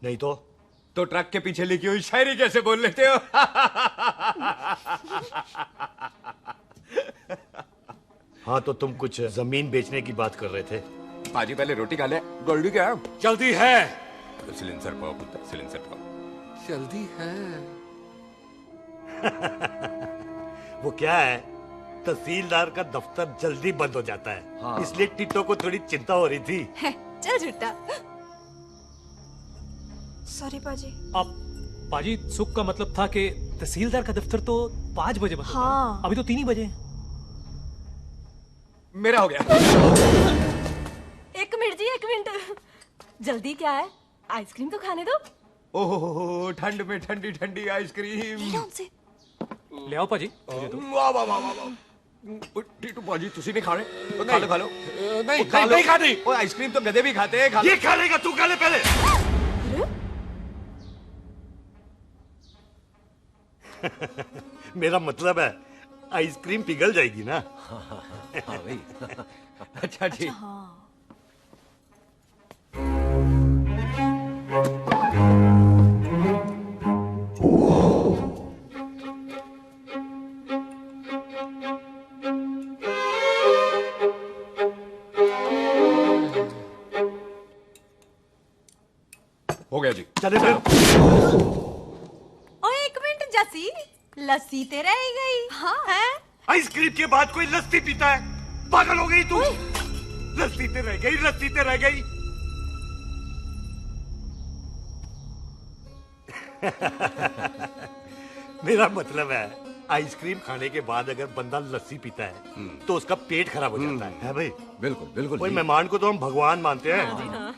नहीं तो ट्रक के पीछे लिखी हुई शायरी कैसे बोल लेते हो? हाँ तो तुम कुछ जमीन बेचने की बात कर रहे थे। पाजी पहले रोटी खा ले। गोल्डी क्या? जल्दी है। सिलेंसर पाओ पुत्र, सिलेंसर पाओ। जल्दी है। वो क्या है, तहसीलदार का दफ्तर जल्दी बंद हो जाता है। हाँ। इसलिए टिट्टो को थोड़ी चिंता हो रही थी। चल झूठा। सॉरी पाजी। अब पाजी, सुख का मतलब था कि तहसीलदार का दफ्तर तो 5 बजे बंद होता है। हाँ। अभी तो 3 ही बजे। मेरा हो गया। एक मिनट जी, एक मिनट। जल्दी क्या है? आइसक्रीम तो खाने दो। ओहो, ठंड में ठंडी ठंडी आइसक्रीम। ले आओ पाजी। वाह वाह वाह वाह। टीटू पाजी, तुसी नहीं खा रहे? खा लो खा लो। नहीं खानी। ओए आइसक्रीम तो गधे भी खाते हैं। ये खा लेगा, तू खा ले पहले। मेरा मतलब है आइसक्रीम पिघल जाएगी ना। हाँ भाई। अच्छा जी। हो गया जी। चले फिर। ओ एक मिनट जसी, लस्सी ते रह गई। हाँ है? आइसक्रीम के बाद कोई लस्सी पीता है? पागल हो गई तू? लस्सी ते रह गई, लस्सी ते रह गई। मेरा मतलब है आइसक्रीम खाने के बाद अगर बंदा लस्सी पीता है तो उसका पेट खराब हो जाता है भाई? बिल्कुल बिल्कुल। कोई मेहमान को तो हम भगवान मानते हैं,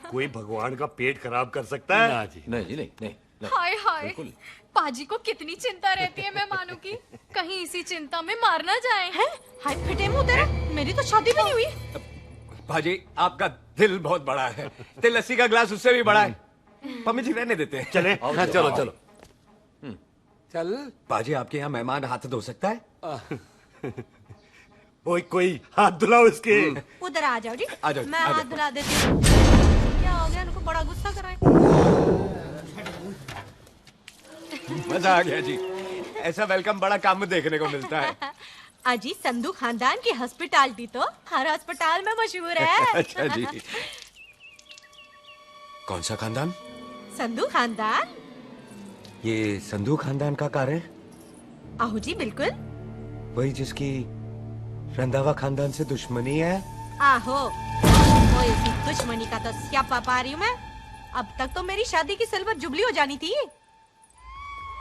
कोई भगवान का पेट खराब कर सकता है? ना जी। नहीं जी, नहीं। हाय हाय, पाजी को कितनी चिंता रहती है मेहमानों की, कहीं इसी चिंता में मार ना जाए। हैं? हाय फिटे मुंह तेरे, मेरी तो शादी भी नहीं हुई। पाजी, आपका दिल बहुत बड़ा है। ते लस्सी का ग्लास उससे भी बड़ा है। पम्मी जी रहने देते हैं। चले। हाँ, चलो चलो। चल। पाजी, आपके यहाँ मेहमान हाथ धो सकता है? कोई हाथ धुलाओ इसके। उधर आ जाओ जी। आ जाओ, मैं आ जाओ। हाथ धुला देती हूँ। क्या हो गया, उनको बड़ा गुस्सा कर रहा है। मजा आ गया जी। ऐसा वेलकम बड़ा कम देखने को मिलता है। अजी, संधू खानदान की हॉस्पिटैलिटी तो हर अस्पताल में मशहूर है। अच्छा जी। कौन सा खानदान? संधू खानदान। ये संधू खानदान का कार है? आहो जी बिल्कुल। वही जिसकी रंधावा खानदान से दुश्मनी है? आहो। ओए, इसी दुश्मनी का तो स्यापा पा रही हूँ मैं। अब तक तो मेरी शादी की सिल्वर जुबली हो जानी थी।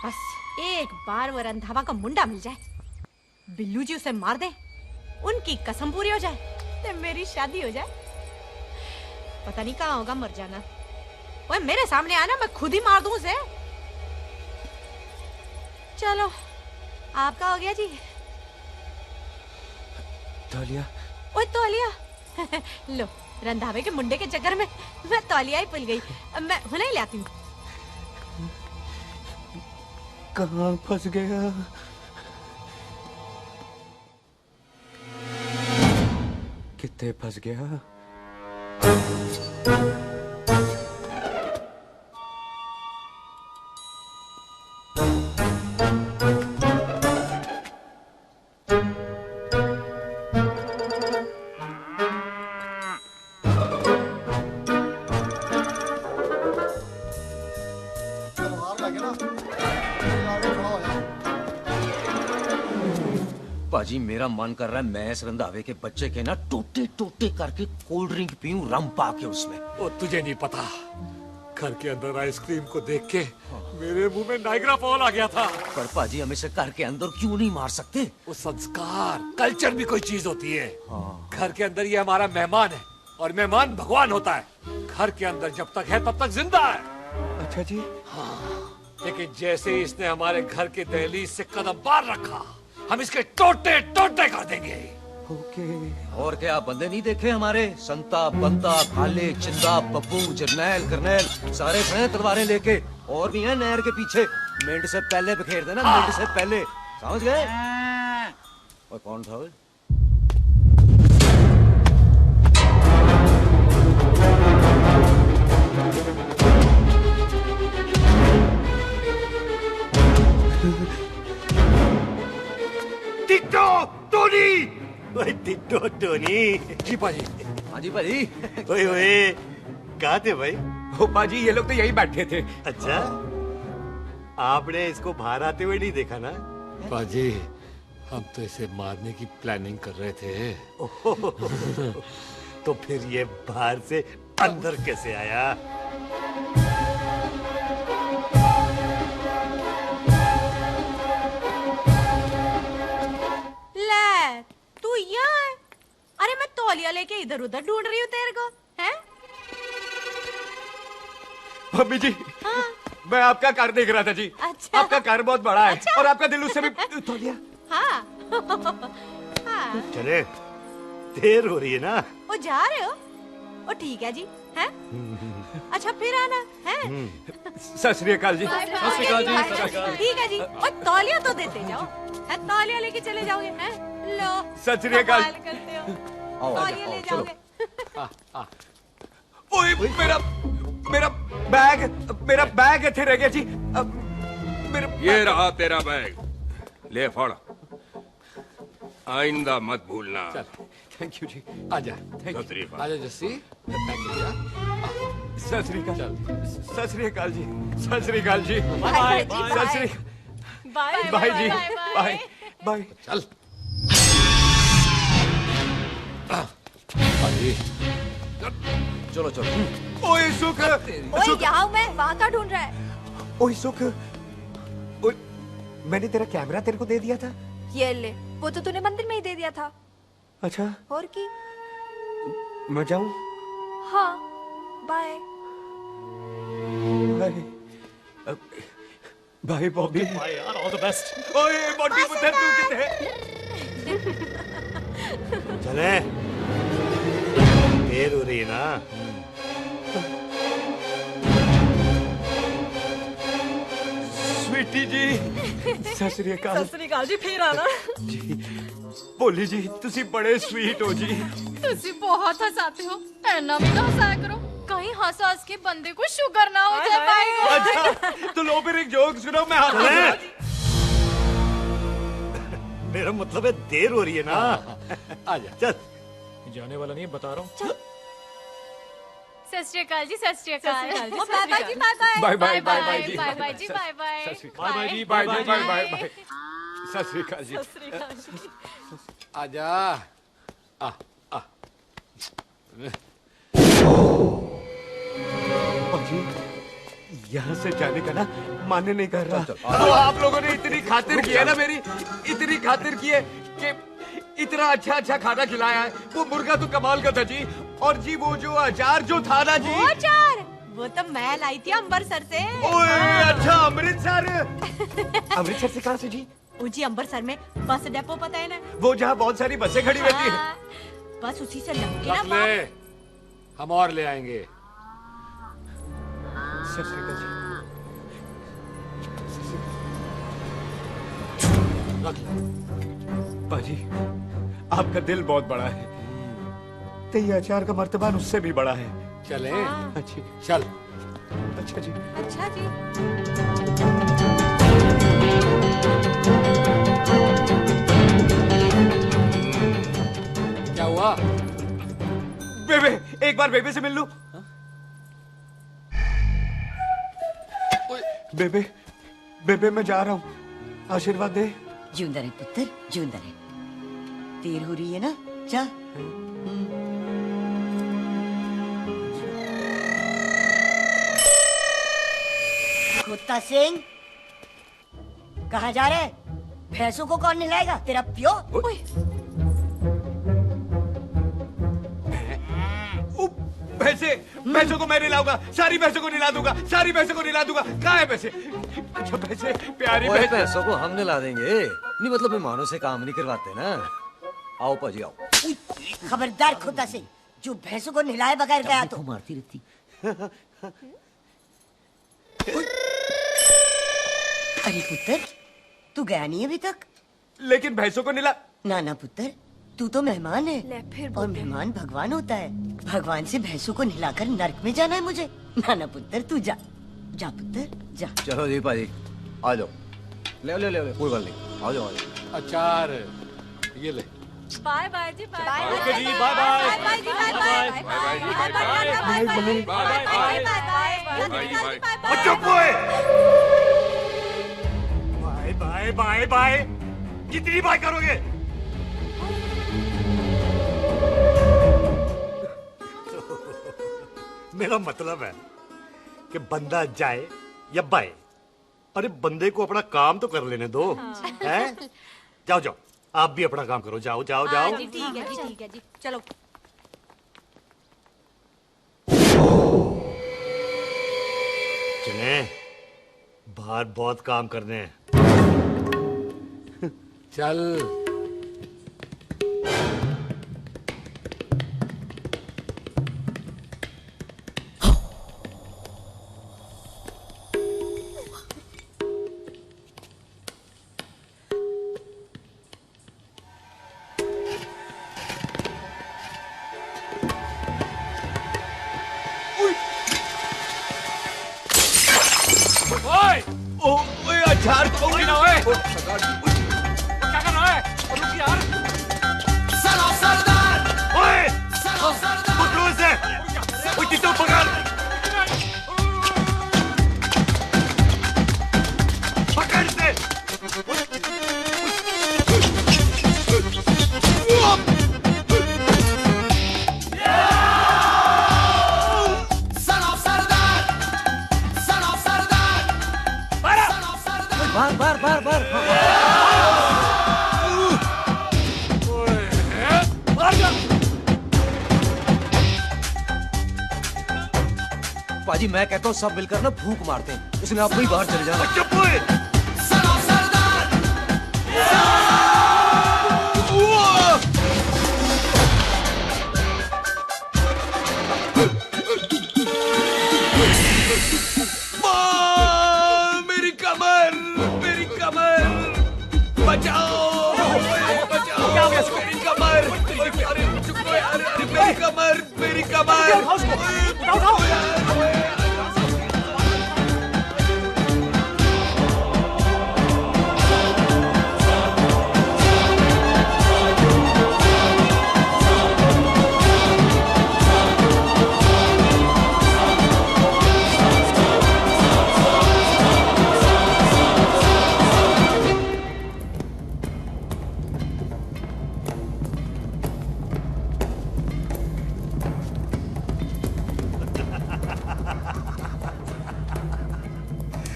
बस एक बार वो रंधावा का मुंडा मिल जाए, बिल्लू जी उसे मार दे, उनकी कसम पूरी हो जाए, तो मेरी शादी हो जाए। पता नहीं कहाँ होगा मर जाना। ओए मेरे सामने आना, मैं खुद ही मार दूं उसे। चलो आपका हो गया जी। तौलिया। ओए तौलिया। लो, रंधावे के मुंडे के चक्कर में मैं तौलिया ही भूल गई। मैं हुने ही लाती हूँ। कहाँ फंस गया? कितने फंस गया? पाजी मेरा मन कर रहा है मैं इस रंधावे के बच्चे के ना टोटे टोटे करके कोल्ड ड्रिंक पीऊं, रम पाके उसमें। ओ तुझे नहीं पता, घर के अंदर आइसक्रीम को देख के मेरे मुंह में नाइग्रा फॉल आ गया था। पर पाजी हम इसे घर के अंदर क्यों नहीं मार सकते? वो संस्कार कल्चर भी कोई चीज होती है। घर के अंदर ये हमारा मेहमान है और मेहमान भगवान होता है। घर के अंदर जब तक है तब तक जिंदा है। अच्छा जी। हाँ, लेकिन जैसे इसने हमारे घर के दहलीज से कदम बाहर रखा, हम इसके टोटे टोटे कर देंगे। ओके। और क्या बंदे नहीं देखे हमारे? संता, बंता, खाले, चिंदा, बब्बू, जरनैल, करनैल सारे खड़े तलवारें लेके, और भी हैं नहर के पीछे। मिंट से पहले बिखेर देना, मिंट से पहले, समझ गए? और कौन था वो? Ditto Tony. ओए टिट्टो टोनी। जी पाजी। हाँ जी पाजी। ओए ओए, कहाँ थे भाई? ओ पाजी, ये लोग तो यही बैठे थे। अच्छा, आपने इसको बाहर आते हुए नहीं देखा ना? पाजी, हम तो इसे मारने की प्लानिंग कर रहे थे। तो फिर ये बाहर से अंदर कैसे आया? ले, तू यहाँ है? अरे मैं तौलिया लेके इधर उधर ढूंढ रही हूँ तेरे को, हैं? मम्मी जी, हाँ? मैं आपका कार देख रहा था जी। अच्छा। आपका कार बहुत बड़ा है। अच्छा। और आपका दिल उससे भी तौलिया। हाँ। हाँ। चले, देर हो रही है ना? ओ जा रहे हो? ओ ठीक है जी, हैं? अच्छा फिर आना, हैं? सत श्री अकाल जी। सत श्री अकाल जी, सत श्री अकाल। ठीक है जी। और तौलिया तो देते जाओ, है? तौलिया लेके चले जाओगे, हैं? लो। सत श्री अकाल। कमाल करते हो। आओ, तौलिया आओ, ले चलो। जाओगे। ओए मेरा बैग इथे रह गया जी। ये रहा तेरा बैग, ले फड़। आइंदा मत भूलना। थैंक यू जी। आजा। सत श्री अकाल। आजा जस्सी। सत श्री अकाल। सत श्री अकाल जी। सत श्री अकाल जी। बाय सत श्री बाय बाय जी। Bye bye. चल। पाजी, चलो चलो। ओए सुख। ओए यहाँ हूँ मैं, वहाँ का ढूंढ रहा है? ओए सुख, ओए मैंने तेरा कैमरा तेरे को दे दिया था। ये ले, वो तो तूने मंदिर में ही दे दिया था। अच्छा, और की? मैं जाऊं? हाँ, bye. Bye bye Bobby. Bye यार, ऑल द बेस्ट। ओए बॉडी पुत्र तू कितने है? चले, देर हो रही है ना? स्वीटी जी, सत श्री अकाल। सत श्री अकाल जी, फिर आना। जी, भोली जी, तुसी बड़े स्वीट हो जी। तुसी बहुत हंसाते हो, ऐना भी ना हंसाया करो, कहीं हंस हंस के बंदे को शुगर ना हो जाए पाएगा। अच्छा, तो लो फिर एक जोक सुनो, मैं हंस। मेरा मतलब है देर हो रही है ना? आजा, चल। जाने वाला नहीं, बता रहा हूँ। सत श्री अकाल जी, सत श्री अकाल। बाय बाय जी, bye bye. Bye bye bye जी। बाय बाय जी, बाय बाय। बाय बाय जी, बाय बाय बाय बाय। सत श्री अकाल जी। आजा। आ आ। यहाँ से जाने का ना माने नहीं कर रहा। तो आप लोगों ने इतनी खातिर की है ना मेरी, इतनी खातिर की है कि इतना अच्छा अच्छा खाना खिलाया है। वो मुर्गा तो कमाल का था जी, और जी वो जो अचार जो था ना जी, वो अचार वो तो मैं लाई थी अमृतसर से। ओए अच्छा अमृतसर। अमृतसर से कहाँ से जी? जी अमृतसर में बस डिपो पता है ना, वो जहाँ बहुत सारी बसें खड़ी रहती है। बस उसी से लग के रख ना ले, हम और ले आएंगे। सत श्री अकाल जी। बाजी आपका दिल बहुत बड़ा है, तो ये अचार का मर्तबान उससे भी बड़ा है। चले? अच्छी चल। अच्छा जी। अच्छा जी। क्या हुआ? बेबे, एक बार बेबे से मिल लूं। बेबे, बेबे मैं जा रहा हूँ, आशीर्वाद दे। जिंदा रहे पुत्र, जिंदा रहे। देर हो रही है ना, जा। कुत्ता सिंह, कहाँ जा रहे? भैंसों को कौन नहलाएगा? तेरा प्यो? भैंसों को मैं नहलाऊंगा, सारी भैंसों को नहला दूंगा, सारी भैंसों को नहला दूंगा। कहाँ है भैंसे? अच्छा भैंसे, प्यारी भैंसों को हम नहला देंगे। नहीं मतलब मेहमानों से काम नहीं करवाते ना। आओ पाजी आओ। खबरदार कुत्ता सिंह, जो भैंसों को नहलाए बगैर गया तो मारती रहती। अरे पुत्र, तू गया नहीं अभी तक? लेकिन भैंसों को नहला। ना ना पुत्र, तू तो मेहमान है, ले फिर और मेहमान भगवान होता है। भगवान से भैंसों को नहलाकर नरक में जाना है मुझे। ना ना पुत्र, तू जा, जा पुत्र जा। चलो जी पाजी, आ जाओ। ले ले ले ले, कोई बात नहीं, आ जाओ आ जाओ। अचार ये ले। बाय बाय जी, बाय ओके जी, बाय बाय बाय जी, बाय बाय चुप हुए। बाय बाय बाय बाय, कितनी बाय करोगे? मेरा मतलब है कि बंदा जाए या बाए, अरे बंदे को अपना काम तो कर लेने दो। हैं? जाओ जाओ, आप भी अपना काम करो। जाओ जाओ जाओ। जी ठीक है जी, ठीक है जी, चलो। चले, बाहर बहुत काम करने हैं। चल। अचार तो ना है। क्या कर रहा है? रुक यार। सरदार, ओए, पकड़ो इसे, वो टिटो पकड़, पकड़ इसे। बार बार बार बार पाजी, मैं कहता हूँ सब मिलकर ना भूख मारते हैं, उसने आप ही बाहर चले जाना। चुप हुए। बचाओ, बचाओ, मेरी कमर, अरे मेरी कमर, मेरी कमर।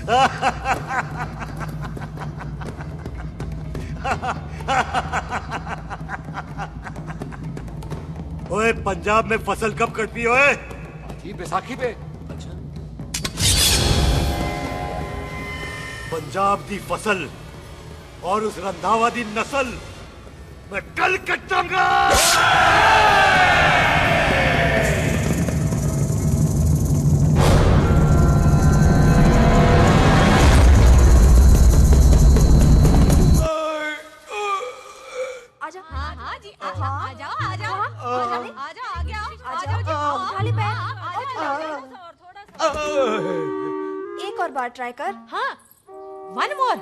ओए पंजाब में फसल कब कटती है ओए? बैसाखी पे। पंजाब दी फसल और उस रंधावा दी नस्ल मैं कल कटाऊंगा। आजा। हाँ हाँ जी आजा आजा आजा आजा आजा आ गया आजा उठा ले पैर। एक और बार ट्राई कर। हाँ वन मोर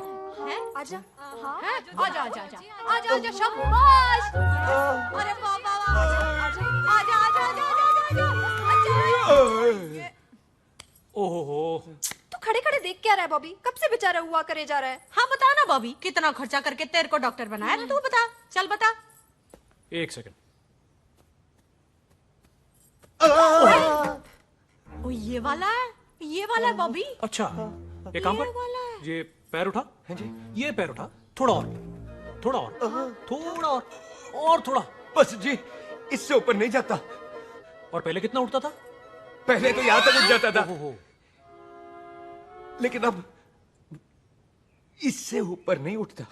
है आजा। हाँ आजा आजा आजा आजा आजा शाबाश। अरे वाह वाह वाह आजा आजा आजा आजा आजा। ओहो तू खड़े खड़े देख क्या रहा है बॉबी? कब से बेचारा हुआ करे जा रहा है? हाँ बता ना बॉबी, कितना खर्चा करके तेरे को डॉक्टर बनाया ना, तू बता, चल बता। एक सेकंड। ओ ये वाला है बॉबी। अच्छा एक काम कर, ये पैर उठा। ये पैर उठा, थोड़ा और थोड़ा और थोड़ा और थोड़ा। बस जी, इससे ऊपर नहीं जाता। और पहले कितना उठता था? पहले तो यहाँ तक उठ जाता था, लेकिन अब इससे ऊपर नहीं उठता।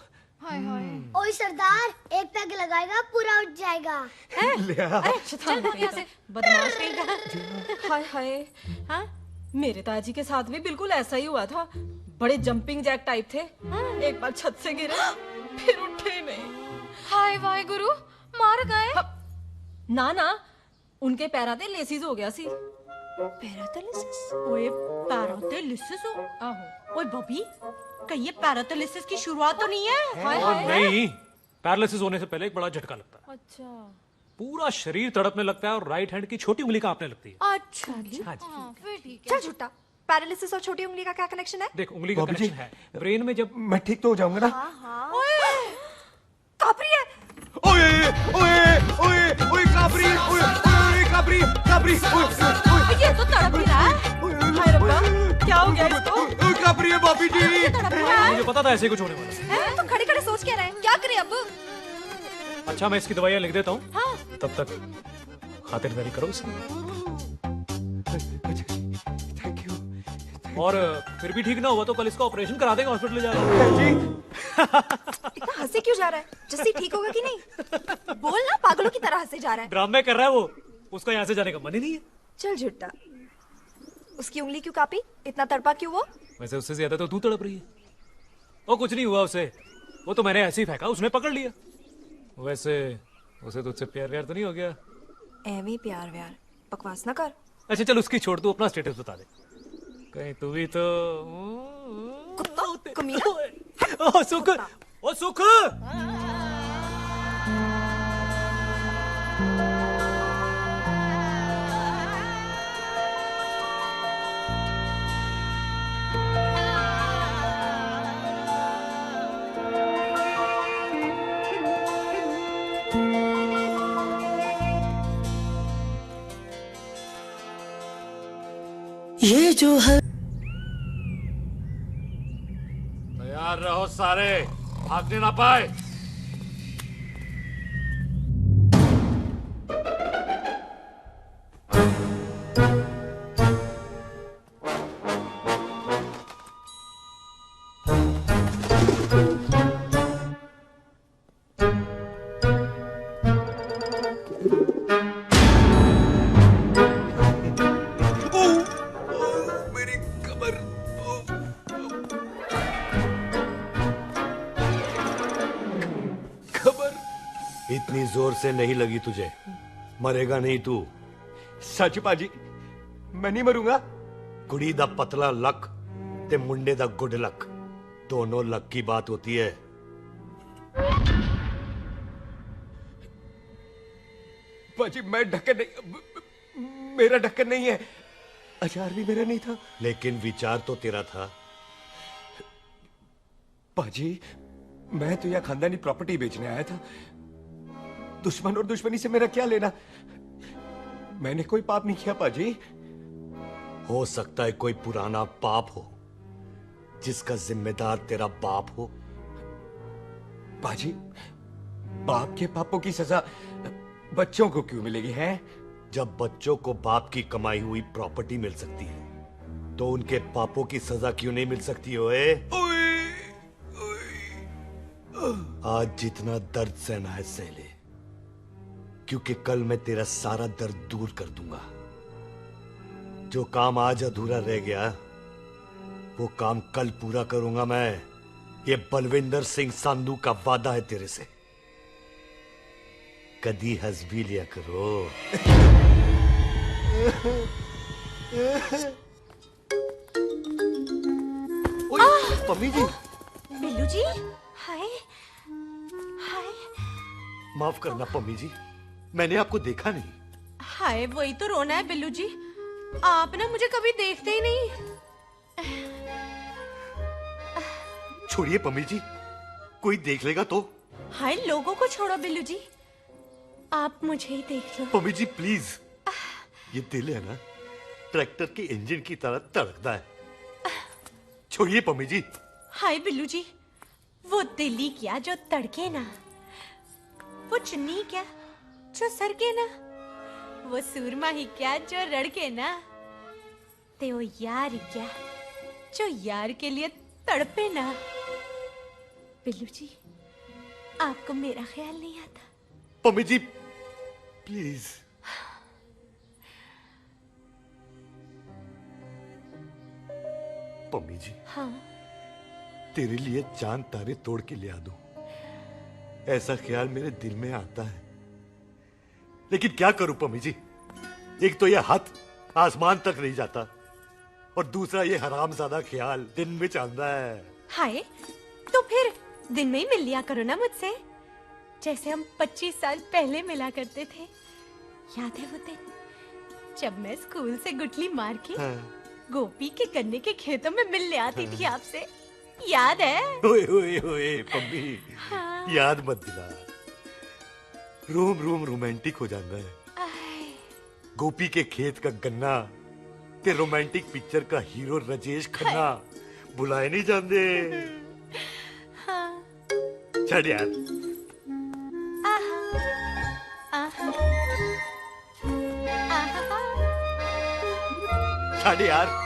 ओए सरदार, एक पैग लगाएगा पूरा उठ जाएगा। चल भाग यहाँ से, बदमाश कहीं का। हाय हाय। हाँ मेरे ताजी के साथ भी बिल्कुल ऐसा ही हुआ था। बड़े जंपिंग जैक टाइप थे। एक बार छत से गिरे फिर उठे नहीं। हाय वाहे गुरु, मार गए? ना ना, उनके पैराते लेसिस हो गया सी। पैरालिसिस? ओए पैरालिसिस हो? आहो। ओए बॉबी, कहीं ये पैरालिसिस की शुरुआत तो नहीं है? नहीं, पैरालिसिस होने से पहले एक बड़ा झटका लगता है। अच्छा। पूरा शरीर तड़पने लगता है और राइट हैंड की छोटी उंगली कांपने लगती है। अच्छा जी। हाँ जी। फिर ठीक है। चल झूठा, पैरालिसिस और छोटी उंगली का क्या कनेक्शन है? देख उंगली का कनेक्शन है ब्रेन में। जब मैं ठीक तो हो जाऊंगा ना? ओए कापरी है। ओए ओए ओए ओए कापरी, ओए ओए कापरी कापरी, ओए ये तो तड़प ही रहा है। हाय रब्बा, क्या हो गया इसको? ओए कापरी है बापी जी। मुझे पता था ऐसे कुछ होने वाला है। तो खड़े खड़े सोच क्या रहे हैं? क्या करें अब? अच्छा मैं इसकी दवाइयाँ लिख देता हूँ। हाँ। तब तक खातिरदारी करो इसकी। और फिर भी ठीक ना हुआ तो कल इसका ऑपरेशन करा देंगे, हॉस्पिटल ले जाएगा। इतना हंसे क्यों जा रहा है? जस्सी ठीक होगा कि नहीं? बोल ना, पागलों की तरह हंसे जा रहा है। ड्रामे कर रहा है वो, उसका यहाँ से जाने का मन ही नहीं है। चल झूठा, उसकी उंगली क्यों कापी? इतना तड़पा क्यों वो? वैसे उससे ज्यादा तो तू तड़प रही है। और कुछ नहीं हुआ उसे, वो तो मैंने ऐसे ही फेंका, उसने पकड़ लिया। वैसे उसे तुझसे प्यार व्यार तो नहीं हो गया? एवी प्यार व्यार बकवास ना कर। अच्छा चल उसकी छोड़, तू अपना स्टेटस बता दे। कहीं तू भी तो कुत्ता कमीना। ओ सुख, ओ सुख। ये जो है तैयार रहो सारे, भागने ना पाए। इतनी जोर से नहीं लगी तुझे, मरेगा नहीं तू। सच पाजी, मैं नहीं मरूंगा। कुड़ी दा पतला लक ते मुंडे दा गुड लक, दोनों लक की बात होती है। पाजी मैं ढक्कन नहीं, मेरा ढक्कन नहीं है। अचार भी मेरा नहीं था। लेकिन विचार तो तेरा था। पाजी मैं तो यहाँ खानदानी प्रॉपर्टी बेचने आया था। दुश्मन और दुश्मनी से मेरा क्या लेना? मैंने कोई पाप नहीं किया पाजी। हो सकता है कोई पुराना पाप हो, जिसका जिम्मेदार तेरा बाप हो? पाजी, बाप के पापों की सजा बच्चों को क्यों मिलेगी है? जब बच्चों को बाप की कमाई हुई प्रॉपर्टी मिल सकती है तो उनके पापों की सजा क्यों नहीं मिल सकती? ओए आज जितना दर्द सहना है सह ले, क्योंकि कल मैं तेरा सारा दर्द दूर कर दूंगा। जो काम आज अधूरा रह गया वो काम कल पूरा करूंगा मैं। ये बलविंदर सिंह संधू का वादा है तेरे से। कदी हंस भी लिया करो। पम्मी जी। बिल्लू जी, हाय हाय। माफ करना पम्मी जी, मैंने आपको देखा नहीं। हाय, वही तो रोना है बिल्लू जी। आप ना मुझे कभी देखते ही नहीं। छोड़िए पम्मी जी, कोई देख लेगा तो। हाय, लोगों को छोड़ो बिल्लू जी, आप मुझे ही देख लो। पम्मी जी प्लीज, ये दिल है ना, ट्रैक्टर के इंजन की तरह धड़कता है। छोड़िए पम्मी जी। हाय बिल्लू जी, वो दिल्ली क्या जो तड़के ना, वो चुन्नी क्या जो सरके ना, वो सूरमा ही क्या जो रड़के ना, ते वो यार क्या जो यार के लिए तड़पे ना। बिल्लू जी, आपको मेरा ख्याल नहीं आता? पम्मी जी प्लीज। पम्मी जी, हाँ, तेरे लिए चांद तारे तोड़ के ले आ दूं, ऐसा ख्याल मेरे दिल में आता है। लेकिन क्या करूं पम्मी जी, एक तो यह हाथ आसमान तक नहीं जाता और दूसरा ये हरामजादा ख्याल दिन में चांदा है। हाय, तो फिर दिन में ही मिल लिया करो ना मुझसे, जैसे हम 25 साल पहले मिला करते थे। याद है वो दिन जब मैं स्कूल से गुटली मार के गोपी के गन्ने के खेतों में मिलने आती थी आपसे? याद है? ओए ओए ओए पम्मी, याद मत दिला। रोम रोम रोमांटिक हो जाना है। गोपी के खेत का गन्ना ते रोमांटिक पिक्चर का हीरो राजेश खन्ना बुलाए नहीं जाते। हाँ। छड़ यार। छड़ यार।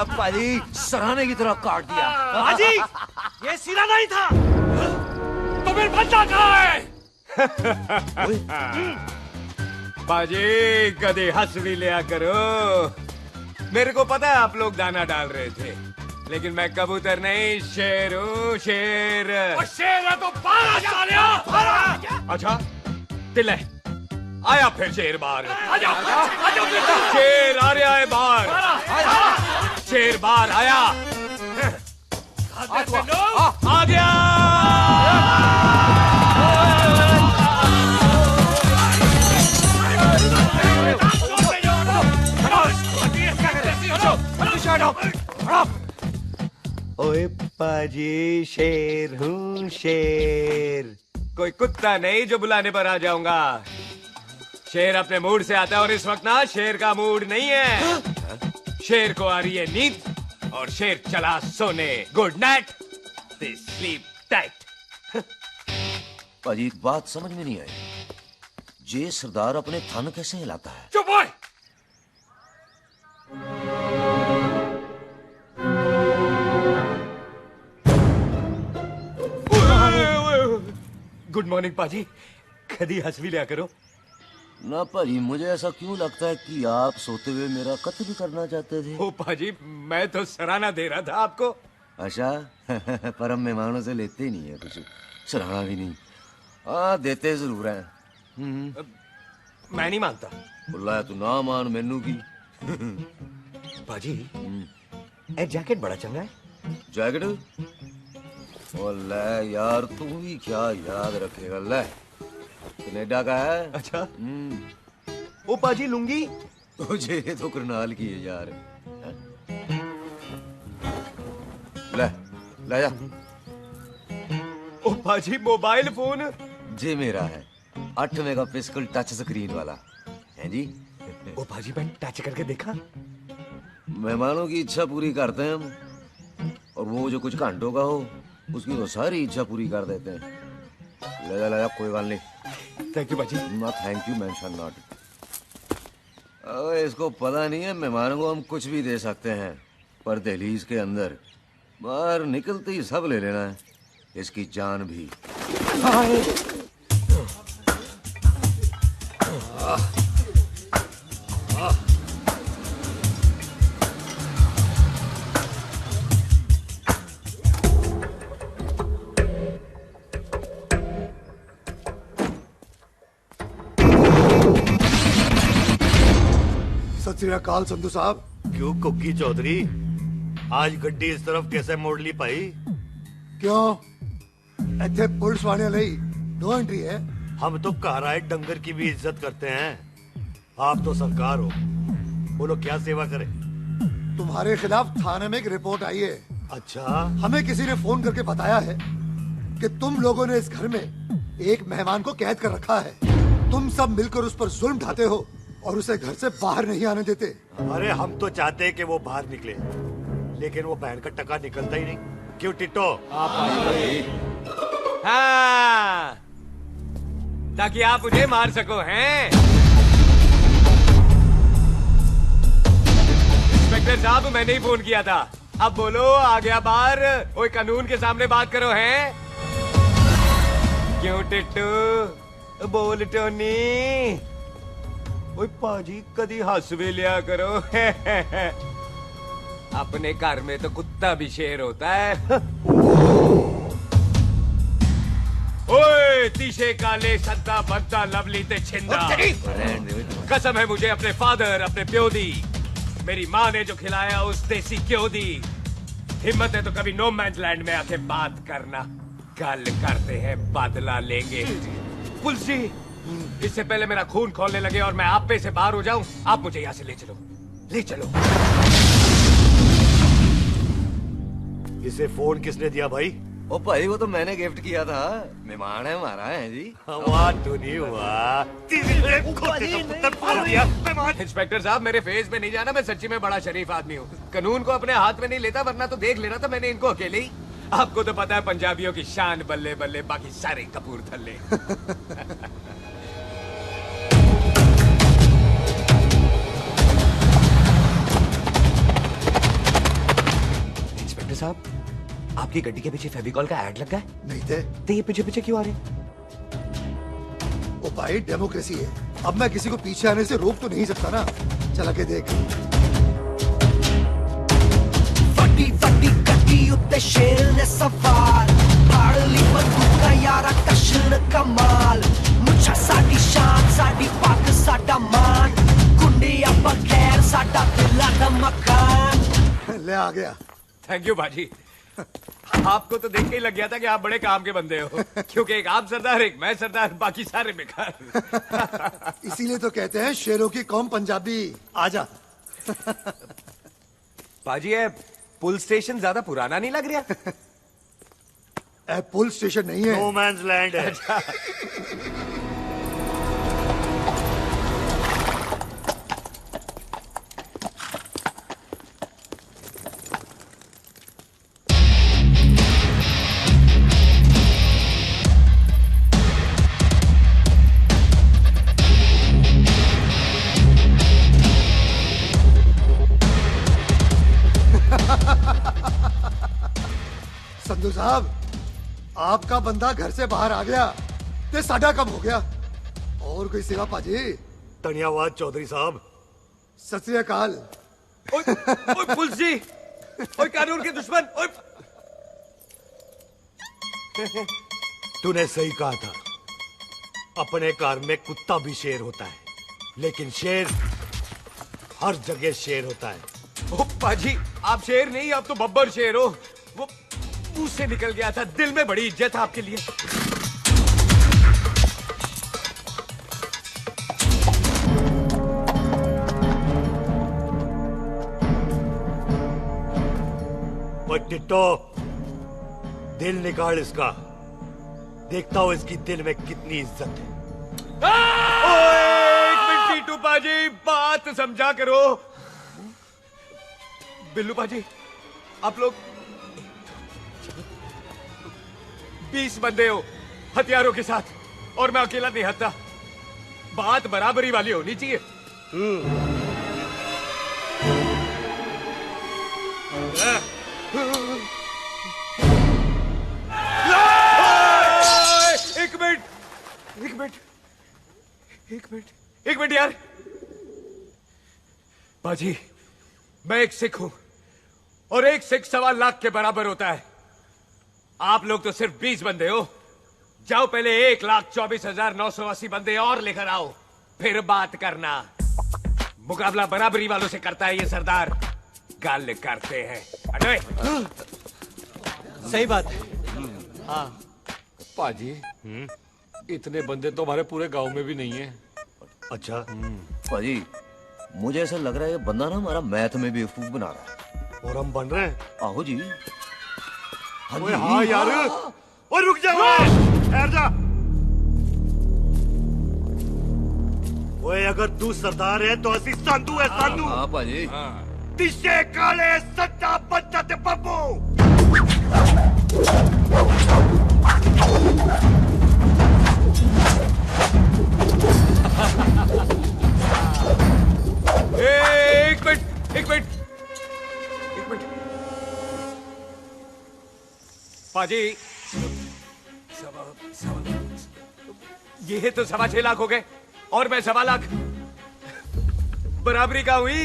पाजी, सराहने की तरह काट दिया। पाजी, ये सिरा नहीं था। तो फिर बंदा कहाँ है? पाजी, कभी हंस भी लिया करो। मेरे को पता है आप लोग दाना डाल रहे थे, लेकिन मैं कबूतर नहीं, शेर हूँ, शेर। शेर है तो बाहर जा लिया। अच्छा, दिल है। आया फिर शेर बाहर। आजा, शेर आ रहा है बाहर। शेर बाहर आया। आ गया। ओए पाजी, शेर हूँ शेर। कोई कुत्ता नहीं जो बुलाने पर आ जाऊंगा। शेर अपने मूड से आता है और इस वक्त ना शेर का मूड नहीं है। शेर को आ रही है नींद और शेर चला सोने। Good night, they sleep tight. पाजी, एक बात समझ में नहीं आई, जे सरदार अपने थन कैसे हिलाता है? चुप हो। गुड मॉर्निंग पाजी। कदी हंस भी लिया करो। ना भाजी, मुझे ऐसा क्यों लगता है कि आप सोते हुए मेरा कत्ल करना चाहते थे? ओ पाजी, मैं तो सराहना दे रहा था आपको। अच्छा पर हम मेहमानों से लेते ही नहीं है कुछ, सराहना भी नहीं। हाँ देते जरूर हैं। मैं नहीं मानता। बोला तू ना मान मैनू की। पाजी ए जैकेट बड़ा चंगा है। जैकेट? ओ ले यार, तू भी क्या याद रखेगा। ले कनेडा का है। अच्छा। ओ पाजी लुंगी? मुझे तो करनाल की है यार। ले ले जा। ओ पाजी मोबाइल फोन? जी मेरा है, 8 मेगापिक्सल टच स्क्रीन वाला है जी। ओ पाजी मैंने टच करके देखा। मेहमानों की इच्छा पूरी करते हैं हम, और वो जो कुछ घंटों का हो उसकी तो सारी इच्छा पूरी कर देते हैं। ले जा कोई बात नहीं। थैंक यू बाजी। ना थैंक यू मेंशन नॉट। इसको पता नहीं है मेहमानों को हम कुछ भी दे सकते हैं, पर दहलीज के अंदर बाहर निकलते ही सब ले लेना है, इसकी जान भी। सत श्री अकाल संधू साहब। क्यों कुक्की चौधरी, आज गड्डी इस तरफ कैसे मोड़ ली पाई? क्यों इतने पुलिस वाले नहीं नो एंट्री है? हम तो घर आए डंगर की भी इज्जत करते हैं। आप तो सरकार हो, बोलो क्या सेवा करें? तुम्हारे खिलाफ थाने में एक रिपोर्ट आई है। अच्छा? हमें किसी ने फोन करके बताया है कि तुम लोगों ने इस घर में एक मेहमान को कैद कर रखा है। तुम सब मिलकर उस पर जुल्म ढाते हो और उसे घर से बाहर नहीं आने देते। अरे हम तो चाहते हैं कि वो बाहर निकले, लेकिन वो बहन का टका निकलता ही नहीं। क्यों टिट्टो? हाँ, ताकि आप मुझे मार सको हैं। इंस्पेक्टर साहब, मैंने ही फोन किया था। अब बोलो, आ गया बाहर? ओए कानून के सामने बात करो हैं। क्यों टिट्टू? बोल टोनी। ओए पाजी कदी हंस भी लिया करो। अपने घर में तो कुत्ता भी शेर होता है। ओए तीशे काले संता बनता लवली ते छिंदा, कसम है मुझे अपने फादर, अपने प्यो दी। मेरी माँ ने जो खिलाया उस देसी क्यों दी। हिम्मत है तो कभी नो मैंस लैंड में आके बात करना। कल करते हैं, बदला लेंगे। पुलिस जी, इससे पहले मेरा खून खोलने लगे और मैं आप पे से बाहर हो जाऊं, आप मुझे यहाँ से ले चलो, ले चलो। इसे फोन किसने दिया भाई? ओ भाई, वो तो मैंने गिफ्ट किया था। मेहमान है हमारा, है जी। वाह टोनी वाह। इंस्पेक्टर साहब, मेरे फेस पे नहीं जाना, मैं सच्ची में बड़ा शरीफ आदमी हूँ। कानून को अपने हाथ में नहीं लेता, वरना तो देख लेना था मैंने इनको अकेले ही। आपको तो पता है पंजाबियों की शान बल्ले बल्ले, बाकी सारे कपूरथल्ले। इंस्पेक्टर साहब, आपकी गड्डी के पीछे फेविकॉल का एड लगा है? नहीं थे। तो ये पीछे पीछे क्यों आ रहे? ओ भाई, डेमोक्रेसी है। अब मैं किसी को पीछे आने से रोक तो नहीं सकता ना। चला के देख। फटी फटी गड्डी उत्ते शेर ने सवार, फाड़ली बंदूका यारा कशन कमाल। मुझा साडी शान, साडी पग, साडा मान, कुंडिया बगैर साडा दिला दा मकान। ले आ गया। थैंक यू बाजी। आपको तो देख के ही लग गया था कि आप बड़े काम के बंदे हो, क्योंकि एक आप सरदार, एक मैं सरदार, बाकी सारे बेकार। इसीलिए तो कहते हैं शेरों की कौम पंजाबी। आजा। पाजी, ये पुलिस स्टेशन ज्यादा पुराना नहीं लग रहा? पुलिस स्टेशन नहीं है, नो मैंस लैंड है। संधू साहब, आपका बंदा घर से बाहर आ गया। ते साडा कब हो गया? और कोई सेवा पाजी? धन्यवाद चौधरी साहब। सत श्री अकाल। ओए पुलिस जी, ओए कानून के दुश्मन, ओए। तूने सही कहा था, अपने घर में कुत्ता भी शेर होता है, लेकिन शेर हर जगह शेर होता है। ओ पाजी, आप शेर नहीं, आप तो बब्बर शेर हो। वो मुंह से निकल गया था, दिल में बड़ी इज्जत है आपके लिए। और टिट्टो, दिल निकाल इसका, देखता हूं इसकी दिल में कितनी इज्जत है। एक मिनट टीटू पाजी, बात समझा करो। बिल्लू पाजी, आप लोग 20 बंदे हो हथियारों के साथ, और मैं अकेला नहीं हत्या। बात बराबरी वाली होनी चाहिए। एक मिनट यार। बाजी, मैं एक सिख हूं, और एक सिख 1.25 लाख के बराबर होता है। आप लोग तो सिर्फ 20 बंदे हो। जाओ पहले 1,24,980 बंदे और लेकर आओ, फिर बात करना। मुकाबला बराबरी वालों से करता है ये सरदार, गाल करते हैं। अरे सही बात है। हाँ पाजी, इतने बंदे तो हमारे पूरे गांव में भी नहीं है। अच्छा पाजी, मुझे ऐसा लग रहा है ये बंदा ना हमारा मैथ में बेवकूफ बना रहा है। और हम बन रहे हैं? आहो जी। ओए हाँ यार, और रुक जा, ठहर जा। ओए अगर तू सरदार है तो असी सांधू है, सांधू। हाँ पाजी। दिशे काले सट्टा बच्चा ते बब्बू। एक मिनट पाजी, ये तो 6.25 लाख हो गए, और मैं 1.25 लाख। बराबरी का हुई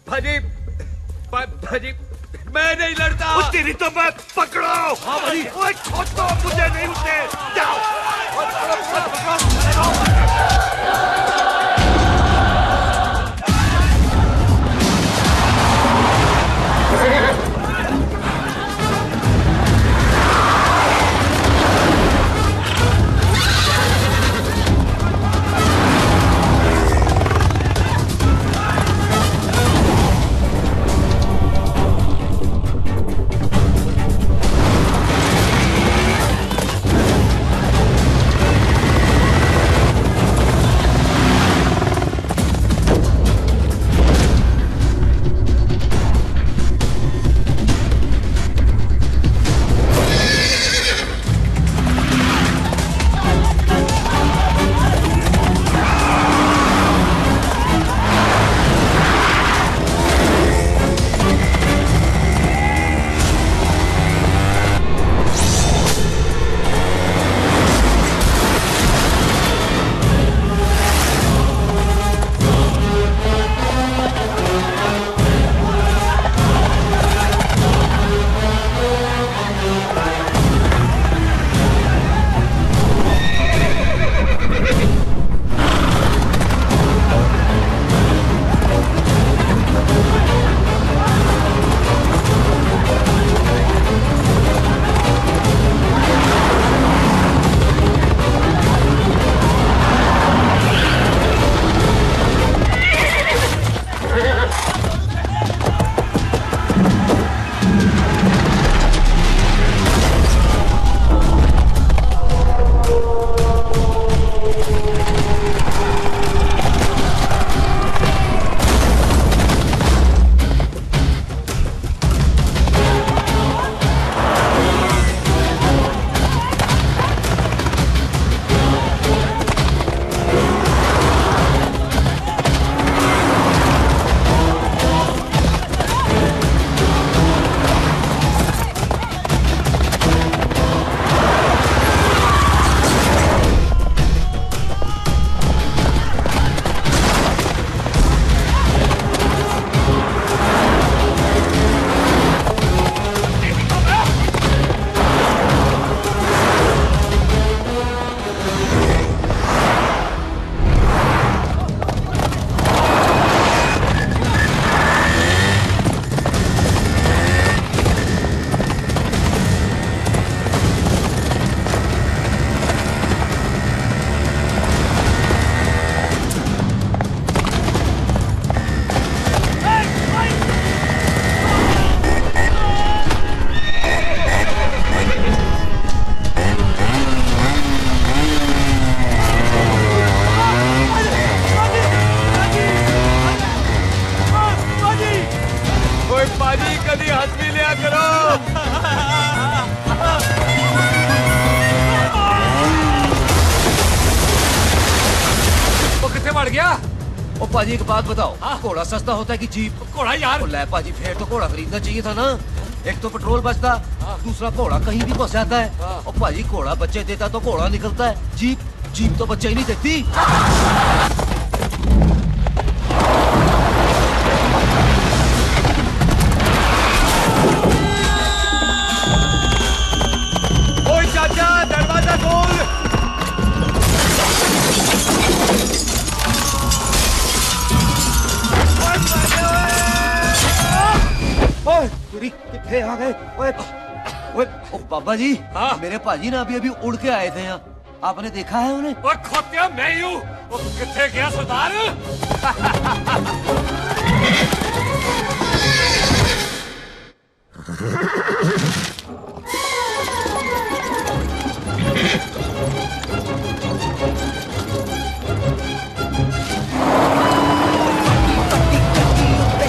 भाजी। भाजी, मैं नहीं लड़ता। तेरी तो मैं पकड़ो। हाँ भाजी। ओए छोड़ो मुझे, नहीं उठे। जाओ। मर गया। ओ पाजी एक बात बताओ, घोड़ा सस्ता होता है कि जीप? घोड़ा यार। ओ ले पाजी, फिर तो घोड़ा खरीदना चाहिए था ना। एक तो पेट्रोल बचता, दूसरा घोड़ा कहीं भी पहुंच जाता है। और पाजी घोड़ा बच्चे देता तो घोड़ा निकलता है, जीप तो बच्चे ही नहीं देती। ओए चाचा, दरवाजा खोल। ओए कितने आ गए? ओए ओए ओ बाबा जी, मेरे पाजी ना अभी उड़ के आए थे यहाँ, आपने देखा है उन्हें? ओए खोतिया, मैं ही हूँ। कितने गया सरदार?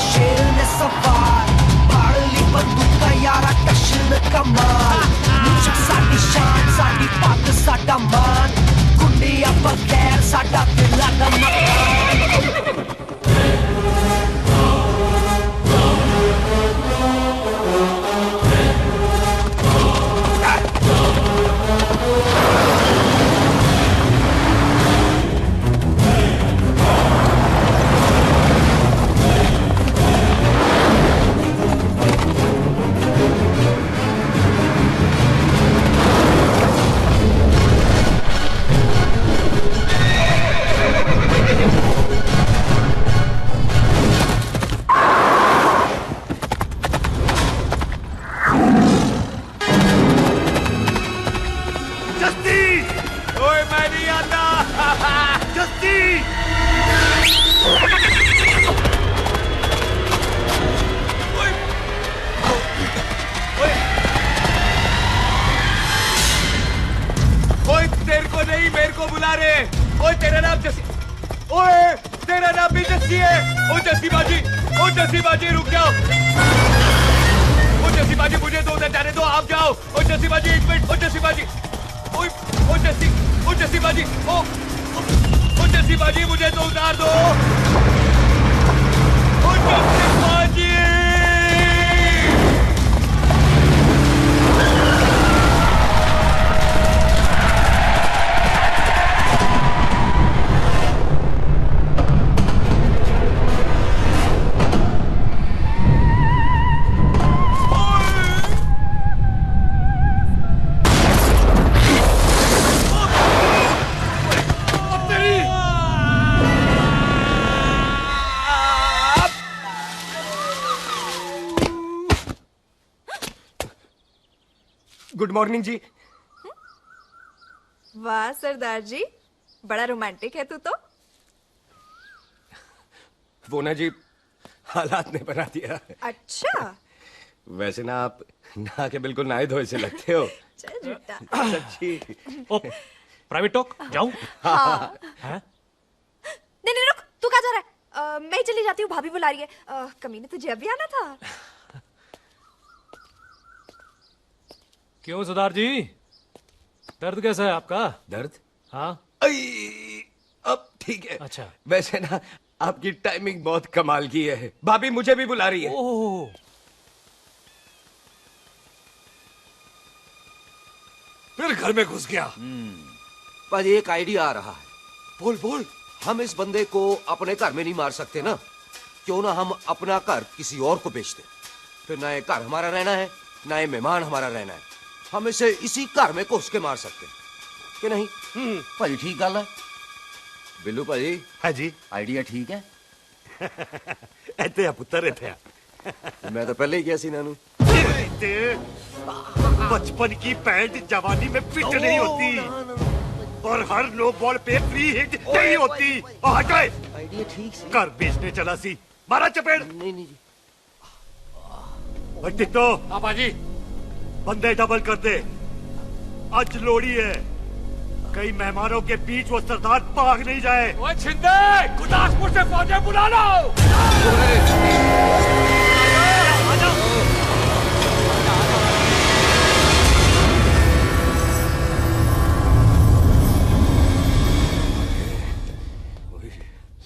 शेर ने सवार फाड़ ली बंदूक का यारा कशन कमाल नीचा साडी शान साडी पग साडा मान गुंडिया बगैर साडा दिला दा मकान गुड मॉर्निंग जी। वाह सरदार जी, बड़ा रोमांटिक है तू तो। वो ना जी, हालात ने बना दिया। अच्छा। वैसे ना आप नहा के बिल्कुल नहाए धोए से लगते हो। चल झूठा। सच्ची। ओ, प्राइवेट टॉक जाऊं? हाँ। हैं? नहीं रुक, तू कहाँ जा रहा है? मैं ही चली जाती हूँ, भाभी बुला रही है। कमीने तुझे अभी आना था। क्यों सरदार जी, दर्द कैसा है आपका? दर्द? हाँ। अब ठीक है। अच्छा। वैसे ना आपकी टाइमिंग बहुत कमाल की है। भाभी मुझे भी बुला रही है। ओह। फिर घर में घुस गया। पर एक आइडिया आ रहा है। बोल बोल। हम इस बंदे को अपने घर में नहीं मार सकते ना, क्यों ना हम अपना घर किसी और को बेच दें। फिर ना ये घर हमारा रहना है, ना ये मेहमान हमारा रहना है। हम इसे इसी घर में घुस के मार सकते हैं कि नहीं? भाजी ठीक गल है। बिल्लू भाजी। हाँ जी। आइडिया ठीक है। इत्थे आ पुत्तर, इत्थे आ। मैं तो पहले ही गया सी नानू। बचपन की पैंट जवानी में फिट नहीं होती और हर नो बॉल पे फ्री हिट नहीं होती। हटाए। आइडिया ठीक से। घर बेचने चला सी, मारा चपेट। नहीं जी। टिट्टो। हाँ जी। बंदे डबल कर दे, आज लोड़ी है। कई मेहमानों के बीच वो सरदार भाग नहीं जाए। ओए छिंदे, गुरदासपुर से फौजें बुला लो।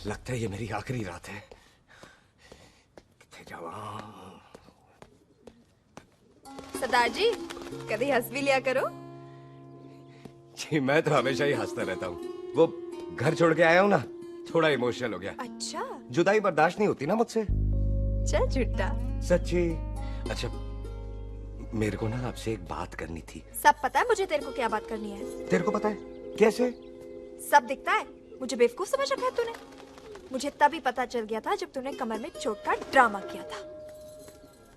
लगता है ये मेरी आखिरी रात है। किथे जावा? सरदार जी कभी हंस भी लिया करो। जी मैं तो हमेशा ही हंसता रहता हूँ। वो घर छोड़ के आया हूँ ना, थोड़ा इमोशनल हो गया। अच्छा जुदाई बर्दाश्त नहीं होती ना मुझसे। चल झूठा। सच्ची। अच्छा मेरे को ना आपसे एक बात करनी थी। सब पता है मुझे तेरे को क्या बात करनी है। तेरे को पता है? कैसे? सब दिखता है। मुझे बेवकूफ समझ रखा है तूने। मुझे तभी पता चल गया था जब तूने कमर में चोट का ड्रामा किया था।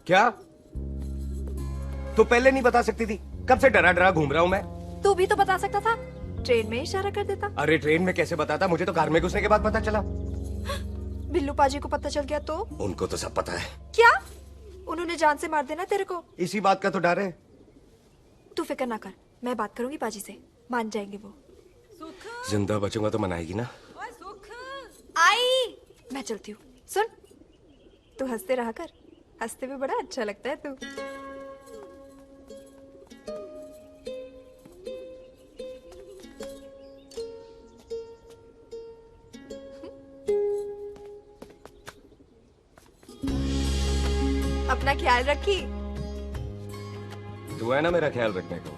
क्या? तो पहले नहीं बता सकती थी? कब से डरा डरा घूम रहा हूँ मैं। तू भी तो बता सकता था, ट्रेन में इशारा कर देता। अरे ट्रेन में कैसे बताता? मुझे तो कार में घुसने के बाद पता चला। बिल्लू पाजी को पता चल गया तो? उनको तो सब पता है। क्या? उन्होंने जान से मार देना तेरे को। इसी बात का तो डर है। तू फिक्र ना कर, मैं बात करूंगी पाजी से, मान जाएंगे वो। जिंदा बचूंगा तो मनाएगी ना? आई मैं चलती हूँ। सुन, तू हंसते रहा कर, हंसते भी बड़ा अच्छा लगता है तू। अपना ख्याल रखी। तू है ना मेरा ख्याल रखने को।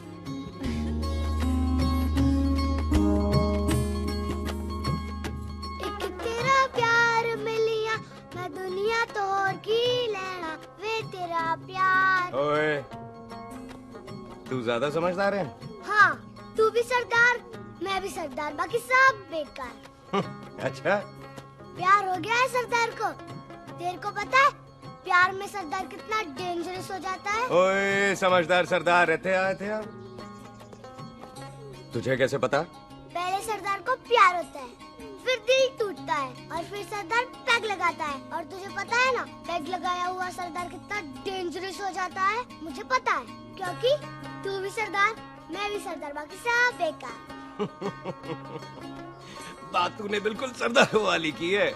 एक तेरा प्यार मिलिया मैं दुनिया तोड़ की लेना वे तेरा प्यार। ओए तू ज्यादा समझदार है। हाँ तू भी सरदार, मैं भी सरदार, बाकी सब बेकार। अच्छा प्यार हो गया है सरदार को। तेरे को पता है प्यार में सरदार कितना डेंजरस हो जाता है? ओए समझदार सरदार रहते आए थे आप। तुझे कैसे पता? पहले सरदार को प्यार होता है, फिर दिल टूटता है और फिर सरदार पैग लगाता है। और तुझे पता है ना पैग लगाया हुआ सरदार कितना डेंजरस हो जाता है? मुझे पता है क्योंकि तू भी सरदार, मैं भी सरदार, बाकी सब बेकार। बात तूने बिल्कुल सरदार वाली की है।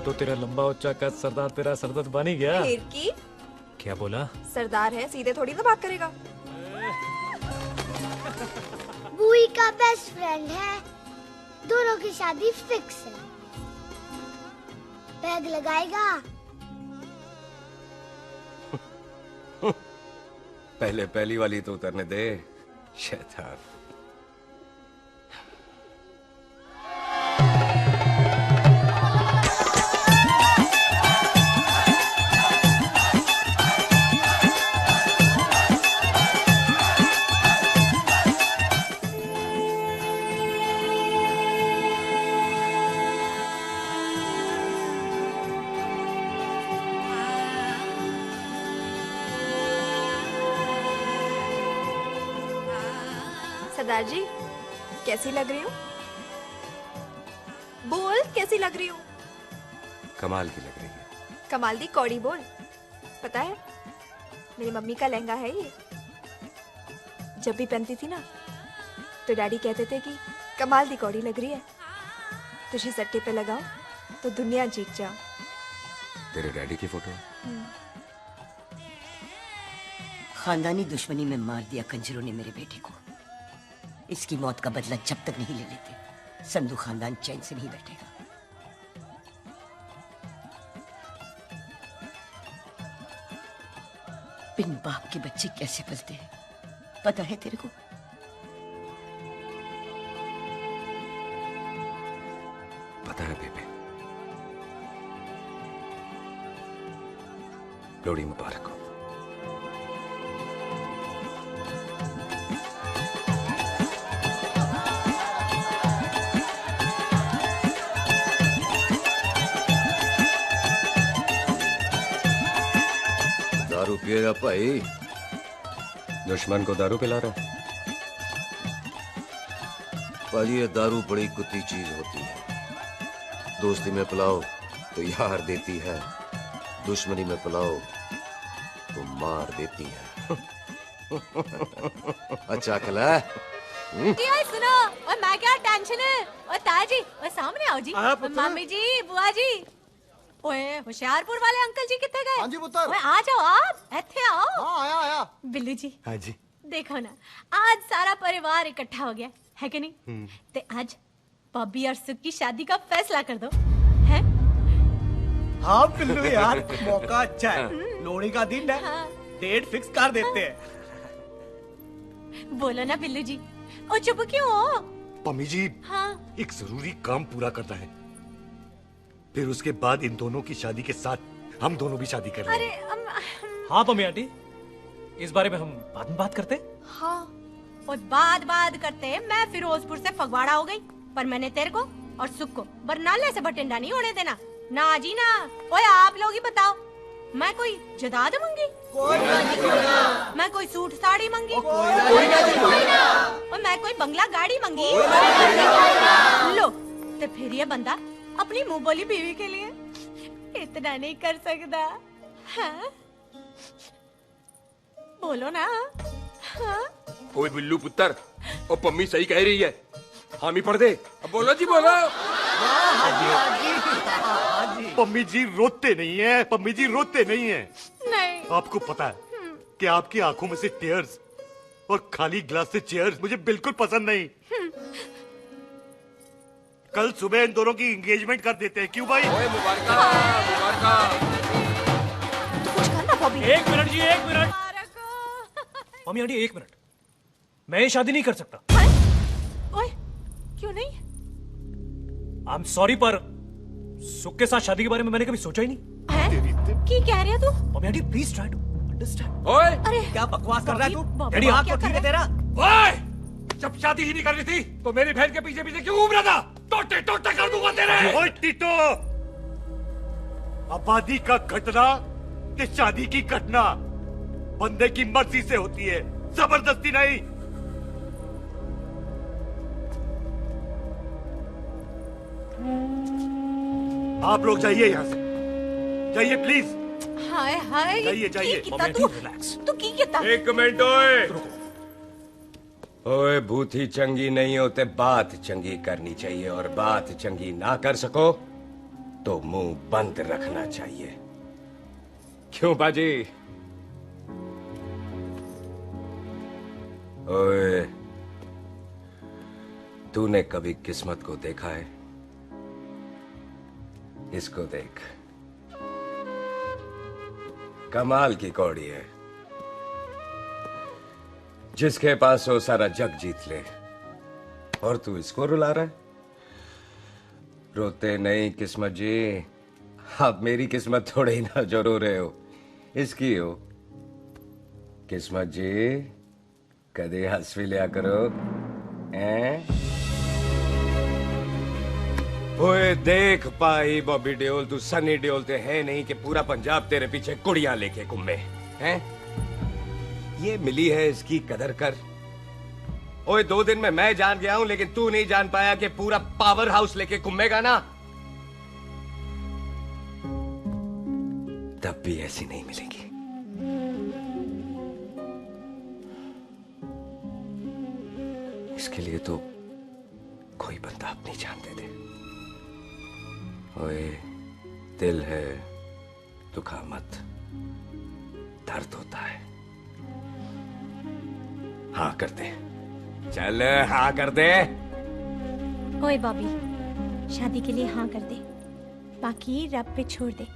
तो तेरा लंबा उच्चा कद सरदार तेरा सरदर्द बन ही गया। फिर की? क्या बोला? सरदार है, सीधे थोड़ी ना बात करेगा। बुई का बेस्ट फ्रेंड है, दोनों की शादी फिक्स है। पैग लगाएगा? पहले पहली वाली तो उतरने दे शैतान। सरदार जी कैसी लग रही हूँ? बोल कैसी लग रही हूँ? कमाल की लग रही है। कमाल दी कौड़ी बोल। पता है मेरी मम्मी का लहंगा है ये। जब भी पहनती थी ना तो डैडी कहते थे कि कमाल दी कौड़ी लग रही है, तुझे सट्टे पे लगाओ तो दुनिया जीत जाओ। तेरे डैडी की फोटो? खानदानी दुश्मनी में मार दिया कंजरों ने मेरे बेटे को। इसकी मौत का बदला जब तक नहीं ले लेते संधू खानदान चैन से नहीं बैठेगा। बिन बाप के बच्चे कैसे पलते हैं पता है तेरे को? पता है बेबे। लोहड़ी मुबारक हो। दारू पिएगा भाई? दुश्मन को दारू पिला रहा? भाई ये दारू बड़ी कुत्ती चीज होती है। दोस्ती में पिलाओ तो यार देती है, दुश्मनी में पिलाओ तो मार देती है। अच्छा खला। यार सुनो, और मैं क्या टेंशन है? और ताया जी, और सामने आओ जी। मामी जी, बुआ जी। ओए होशियारपुर वाले अंकल जी कितने गए? हाँ जी पुत्र। ओए आ जाओ आप, इत्थे आओ। हाँ आया। बिल्लू जी। हाँ जी। देखो ना, आज सारा परिवार इकट्ठा हो गया है कि नहीं? ते आज बॉबी और सुख की शादी का फैसला कर दो, हैं? हाँ बिल्लू यार, मौका अच्छा है, लोहड़ी का दिन है, डेट फिक्स कर देते हैं। बोलो ना बिल्लू जी, ओ चुप क्यों हो? पम्मी जी, हाँ। एक जरूरी काम पूरा करना है, फिर उसके बाद इन दोनों की शादी के साथ हम दोनों भी शादी करेंगे। अरे हाँ पम्मी आंटी, इस बारे में हम बाद में बात करते। हाँ, और बाद करते मैं फिरोजपुर से फगवाड़ा हो गई, पर मैंने तेरे को और सुख को बरनाले से बठिंडा नहीं होने देना। ना जी ना। ओए आप लोग ही बताओ, मैं कोई जदाद मंगी? मैं कोई सूट साड़ी मंगी? और मैं कोई बंगला गाड़ी मंगी? लो, तो फिर ये बंदा अपनी मुंह बोली बीवी के लिए इतना नहीं कर सकता, हाँ? बोलो ना। हाँ? ओए बिल्लू पुत्र, ओ पम्मी सही कह रही है, हामी पढ़ दे। अब बोलो जी, बोलो। पम्मी जी रोते नहीं है, पम्मी जी रोते नहीं है। नहीं। आपको पता है कि आपकी आंखों में से टीयर्स और खाली ग्लास से चेयर्स मुझे बिल्कुल पसंद नहीं। कल सुबह इन दोनों की एंगेजमेंट कर देते हैं, क्यों भाई? मुबारक। कुछ करना बॉबी। एक मिनट जी, एक मिनट। मम्मी आंटी एक मिनट, मैं ये शादी नहीं कर सकता। ओए, क्यों नहीं? आई एम सॉरी, पर सुख के साथ शादी के बारे में मैंने कभी सोचा ही नहीं। हैं? की कह रही है तू? Mummy aunty please try to understand. ओए, अरे क्या बकवास कर रहा है तू? डैडी, दिमाग आप तो ठीक है तेरा? ओए, जब शादी ही नहीं करनी थी तो मेरी बहन के पीछे पीछे क्यों घूम रहा था? टोटे टोटे कर दूंगा तेरे। ओए टीटो, आबादी का घटना ते शादी की घटना बंदे की मर्जी से होती है, जबरदस्ती नहीं। आप लोग जाइए यहाँ से, जाइए प्लीज। हाय हाय, जाइए, जाइए। की कितना तू की कितना? एक मिनट ओए। ओए भूथी चंगी नहीं होते, बात चंगी करनी चाहिए, और बात चंगी ना कर सको तो मुंह बंद रखना चाहिए। क्यों बाजी? ओए, तूने कभी किस्मत को देखा है? इसको देख, कमाल की कौड़ी है, जिसके पास हो सारा जग जीत ले, और तू इसको रुला रहा है? रोते नहीं किस्मत जी, आप मेरी किस्मत थोड़े ही ना जो रो रहे हो, इसकी हो। किस्मत जी कदे हंस भी लिया करो, ओए देख पाई बॉबी देओल, तू सनी देओल ते है नहीं कि पूरा पंजाब तेरे पीछे कुड़ियां लेके घूमे हैं? ये मिली है, इसकी कदर कर। ओए 2 दिन में मैं जान गया हूं, लेकिन तू नहीं जान पाया कि पूरा पावर हाउस लेके घूमेगा ना, तब भी ऐसी नहीं मिलेगी। इसके लिए तो कोई बंदा अपनी जान दे दे। ओए, दिल है, दुखा मत, दर्द होता है। हाँ कर दे, चल हाँ कर दे। ओए बॉबी, शादी के लिए हाँ कर दे, बाकी रब पे छोड़ दे।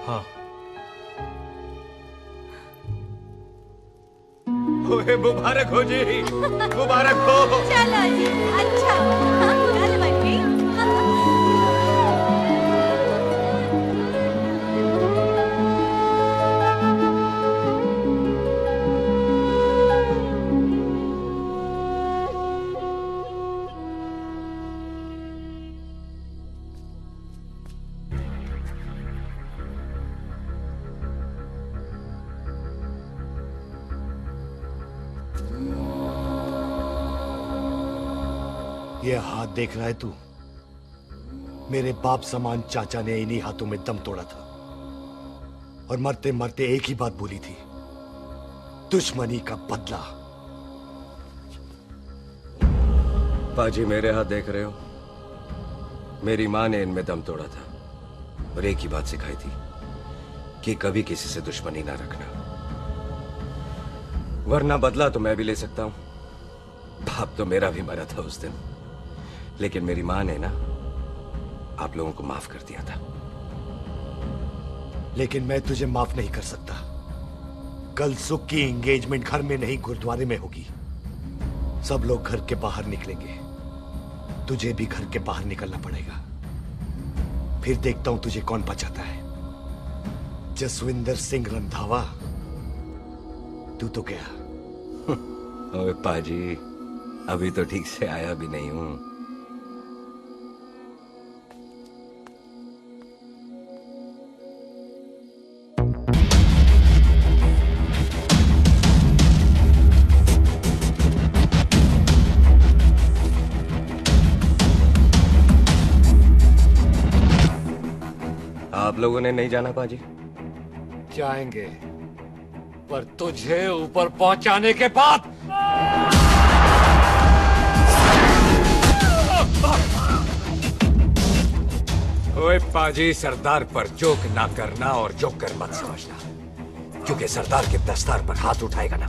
हाँ। ओए मुबारक हो जी, मुबारक हो। चलो जी, अच्छा कल बन गई। ये हाथ देख रहा है तू? मेरे बाप समान चाचा ने इन्हीं हाथों में दम तोड़ा था, और मरते मरते एक ही बात बोली थी, दुश्मनी का बदला। पाजी मेरे हाथ देख रहे हो? मेरी माँ ने इनमें दम तोड़ा था और एक ही बात सिखाई थी कि कभी किसी से दुश्मनी ना रखना, वरना बदला तो मैं भी ले सकता हूं। बाप तो मेरा भी मरा था उस दिन, लेकिन मेरी माँ ने ना आप लोगों को माफ कर दिया था। लेकिन मैं तुझे माफ नहीं कर सकता। कल सुख की एंगेजमेंट घर में नहीं गुरुद्वारे में होगी। सब लोग घर के बाहर निकलेंगे, तुझे भी घर के बाहर निकलना पड़ेगा। फिर देखता हूं तुझे कौन बचाता है। जसविंदर सिंह रंधावा, तू तो गया। ओए पाजी, अभी तो ठीक से आया भी नहीं हूं। आप लोगों ने नहीं जाना पाजी? जाएंगे, पर तुझे ऊपर पहुंचाने के बाद। ओए पाजी, सरदार पर जोक ना करना और जोकर मत समझना, क्योंकि सरदार के दस्तार पर हाथ उठाएगा ना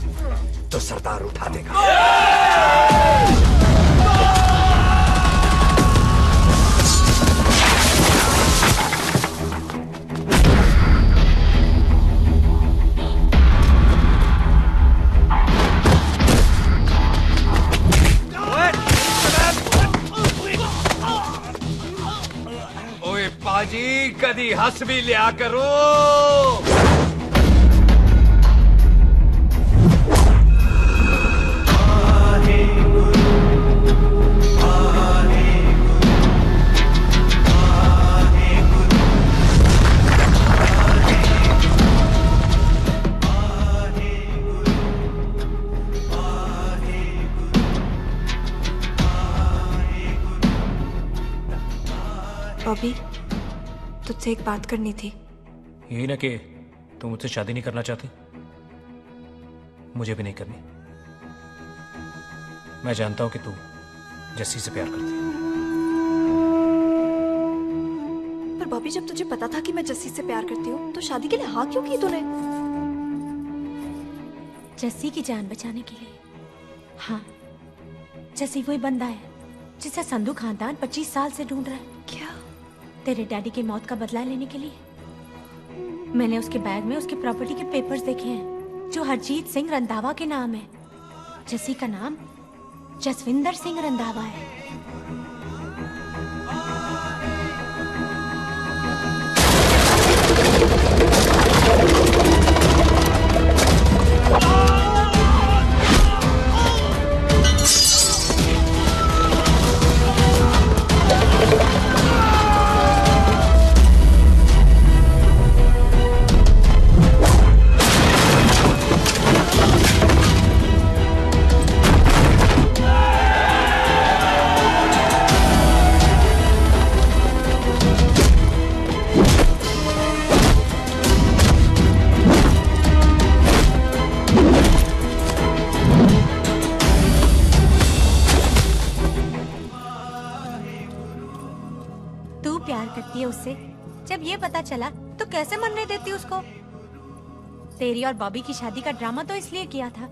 तो सरदार उठा देगा। पाजी, कदी हंस भी लिया करो। बॉबी, तुझसे एक बात करनी थी। यही ना कि तुम मुझसे शादी नहीं करना चाहती? मुझे भी नहीं करनी। मैं जानता हूं कि तू जस्सी से प्यार करती है। पर बॉबी, जब तुझे पता था कि मैं जस्सी से प्यार करती हूँ तो शादी के लिए हाँ क्यों की तूने? जस्सी की जान बचाने के लिए। हाँ, जस्सी वही बंदा है जिसे संधू खानदान 25 साल से ढूंढ रहा है। क्या? तेरे डैडी की मौत का बदला लेने के लिए। मैंने उसके बैग में उसकी प्रॉपर्टी के पेपर्स देखे हैं जो हरजीत सिंह रंधावा के नाम है। जस्सी का नाम जसविंदर सिंह रंधावा है। उससे जब ये पता चला तो कैसे मनने देती उसको? तेरी और बॉबी की शादी का ड्रामा तो इसलिए किया था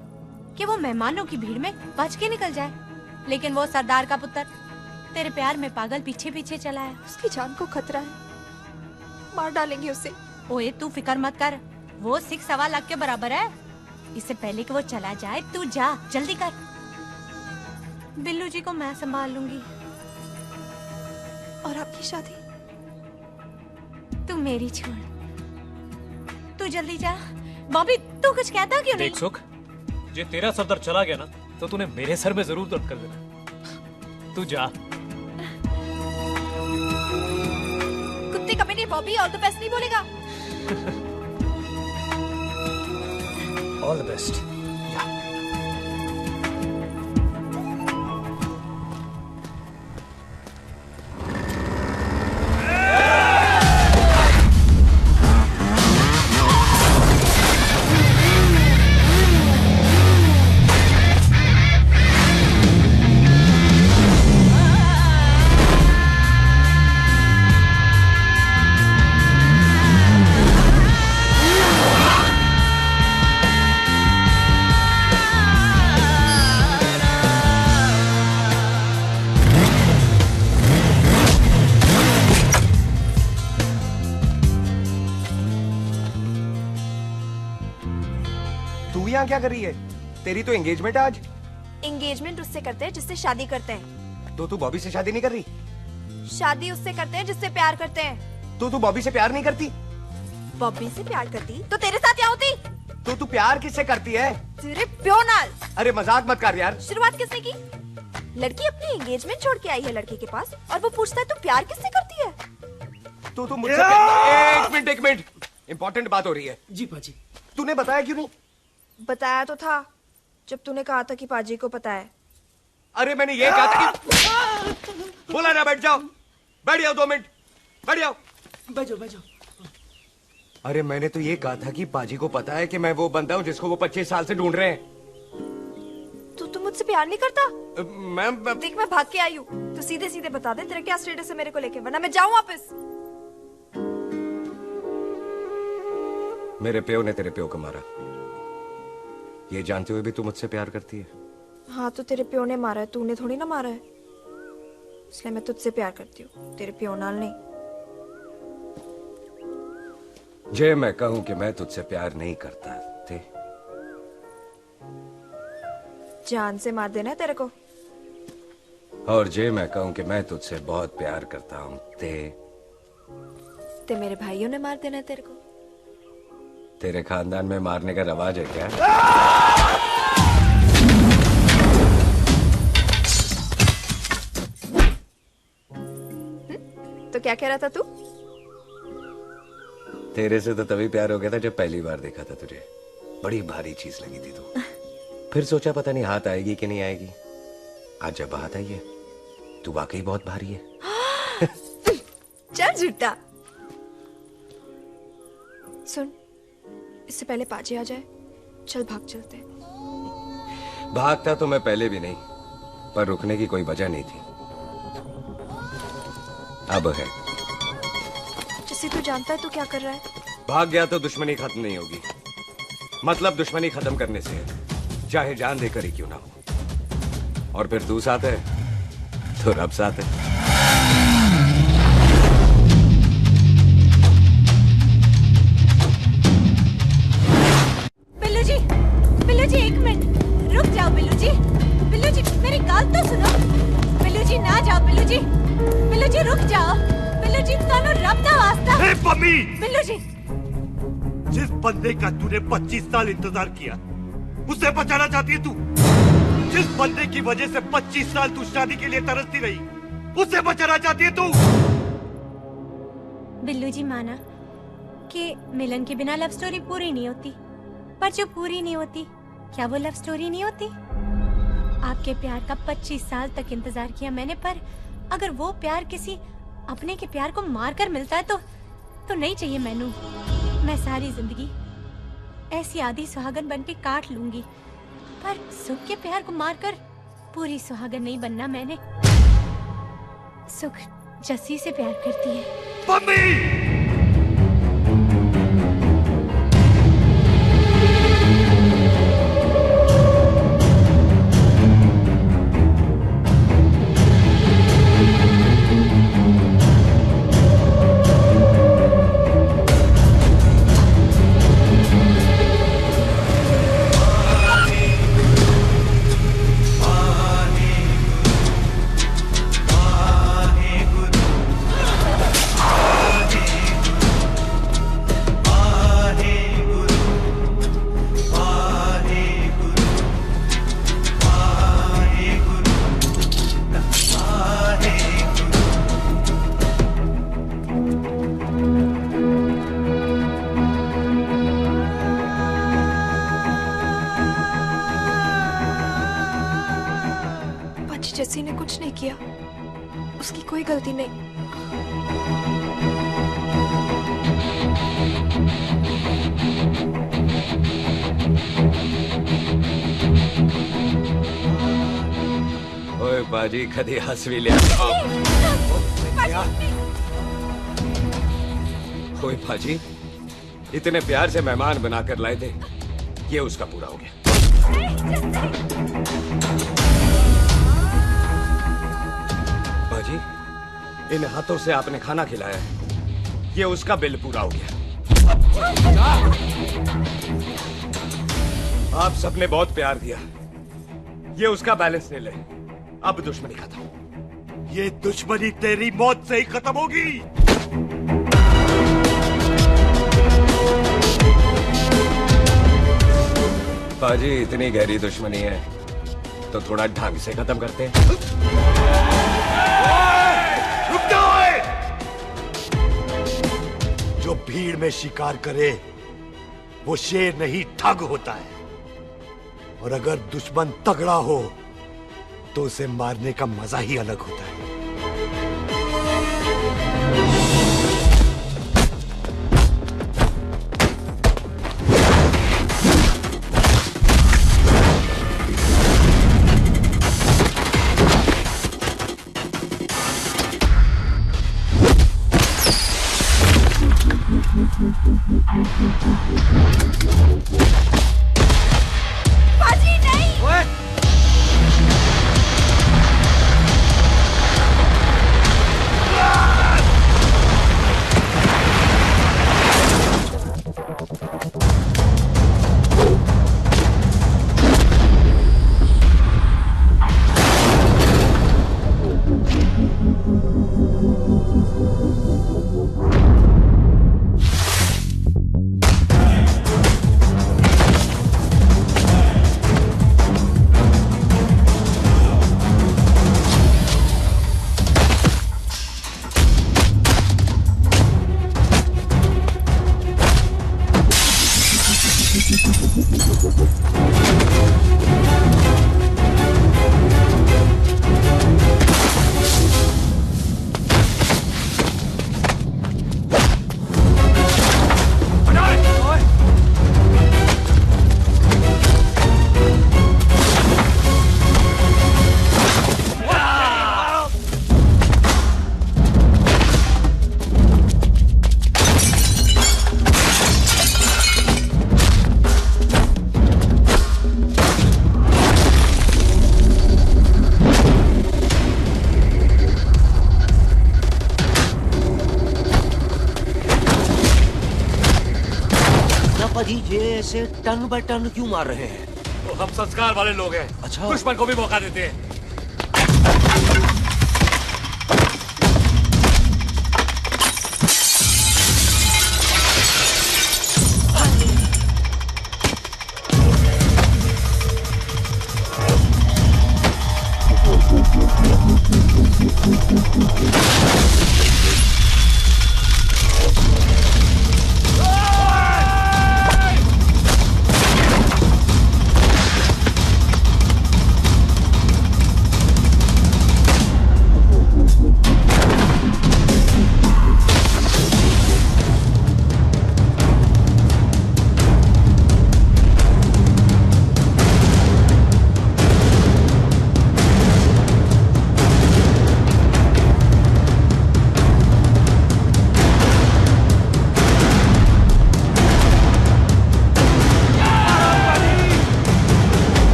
कि वो मेहमानों की भीड़ में बच के निकल जाए, लेकिन वो सरदार का पुत्र तेरे प्यार में पागल पीछे पीछे चला है। उसकी जान को खतरा है, मार डालेंगे उसे। ओए तू फिक्र मत कर, वो 6.25 लाख के बराबर है। इससे पहले कि वो चला जाए तू जा, जल्दी कर। बिल्लू जी को मैं संभाल लूंगी। और आपकी शादी? तू मेरी छोड़, तू जल्दी जा। बॉबी तू कुछ कहता क्यों नहीं? देख सुख, ये तेरा सरदार चला गया ना तो तूने मेरे सर में जरूर दर्द कर देना। तू जा। कुत्ते कमीने बॉबी, ऑल द बेस्ट नहीं बोलेगा? All the best. यहाँ क्या कर रही है? तेरी तो एंगेजमेंट है आज। एंगेजमेंट उससे करते हैं जिससे शादी करते हैं। तो तू बॉबी से शादी नहीं कर रही? शादी उससे करते हैं जिससे प्यार करते हैं। तो तू बॉबी से प्यार नहीं करती? बॉबी से प्यार करती तो तेरे साथ क्या होती? तो तू प्यार किससे करती है? तेरे प्यो नाल। अरे मजाक मत कर यार। शुरुआत किसने की? लड़की अपनी एंगेजमेंट छोड़ के आई है लड़के के पास और वो पूछता है तू प्यार किससे करती है? तो मुझसे एक मिनट इंपॉर्टेंट बात हो रही है। जी पाजी। तूने बताया क्यों नहीं? बताया तो था जब तूने कहा था कि पाजी को पता है। अरे मैंने ये कहा था कि बोला ना बैठ जाओ। बैठ जाओ 2 मिनट। बैठ जाओ। बैठो। अरे मैंने तो ये कहा था कि पाजी को पता है कि मैं वो बंदा हूँ जिसको वो 25 साल से ढूंढ रहे हैं। तू मुझसे प्यार नहीं करता? मैं देख मैं भाग के आई हूँ तो सीधे सीधे बता दे तेरा क्या स्टेटस है मेरे को लेके, वरना मैं जाऊँ वापस। मेरे प्यो ने तेरे प्यो को मारा, ये जानते हुए भी तू मुझसे प्यार करती है? हाँ तो तेरे प्यो ने मारा है, तूने थोड़ी ना मारा है, इसलिए मैं तुझसे प्यार करती हूँ, तेरे प्यो नाल नहीं। जे मैं कहूं कि मैं तुझसे प्यार नहीं करता ते जान से मार देना है तेरे को। और जे मैं कहूं कि मैं तुझसे बहुत प्यार करता हूं ते मेरे भाइयों ने मार देना है तेरे को। तेरे खानदान में मारने का रवाज है क्या? तो क्या कह रहा था तू? तेरे से तो तभी प्यार हो गया था जब पहली बार देखा था तुझे। बड़ी भारी चीज लगी थी तू। फिर सोचा पता नहीं हाथ आएगी कि नहीं आएगी। आज जब हाथ आई है तू वाकई बहुत भारी है। चल झूठा। सुन, इससे पहले पाजी आ जाए, चल भाग चलते हैं। भागता तो मैं पहले भी नहीं, पर रुकने की कोई वजह नहीं थी। अब है। जैसे तू जानता है तू क्या कर रहा है। भाग गया तो दुश्मनी खत्म नहीं होगी। मतलब दुश्मनी खत्म करने से है, चाहे जान देकर ही क्यों ना हो। और फिर तू साथ है तो रब साथ है। बिल्लू जी 1 मिनट रुक जाओ। बिल्लू जी मेरी बात तो सुनो। बिल्लू जी ना जाओ। बिल्लू जी रुक जाओ। बिल्लू जी तानो रब दा वास्ता। ए पम्मी! बिल्लू जी जिस बंदे का तूने 25 साल इंतजार किया उसे बचाना चाहती है तू? जिस बंदे की वजह से 25 साल तू शादी के लिए तरसती रही उसे बचाना चाहती है तू? बिल्लू जी माना कि मिलन के बिना लव स्टोरी पूरी नहीं होती, पर जो पूरी नहीं होती क्या वो लव स्टोरी नहीं होती? आपके प्यार का 25 साल तक इंतजार किया मैंने, पर अगर वो प्यार किसी अपने के प्यार को मारकर मिलता है तो नहीं चाहिए मैनू। मैं सारी जिंदगी ऐसी आधी सुहागन बन के काट लूंगी, पर सुख के प्यार को मारकर पूरी सुहागन नहीं बनना मैंने। सुख जस्सी से प्यार करती है। मम्मी! जस्सी ने कुछ नहीं किया, उसकी कोई गलती नहीं। ओए बाजी कदी हंस भी लिया। ओए बाजी इतने प्यार से मेहमान बनाकर लाए थे, ये उसका पूरा हो गया। बाजी इन हाथों से आपने खाना खिलाया है, ये उसका बिल पूरा हो गया। आप सबने बहुत प्यार दिया, ये उसका बैलेंस ले ले। अब दुश्मनी खत्म। ये दुश्मनी तेरी मौत से ही खत्म होगी। पाजी, इतनी गहरी दुश्मनी है तो थोड़ा ढंग से खत्म करते हैं। रुक जाओ! जो भीड़ में शिकार करे वो शेर नहीं ठग होता है, और अगर दुश्मन तगड़ा हो तो उसे मारने का मजा ही अलग होता है। पाजी नहीं। ये ऐसे टन बाय टन क्यों मार रहे हैं? तो हम संस्कार वाले लोग हैं। अच्छा। दुश्मन को भी मौका देते हैं।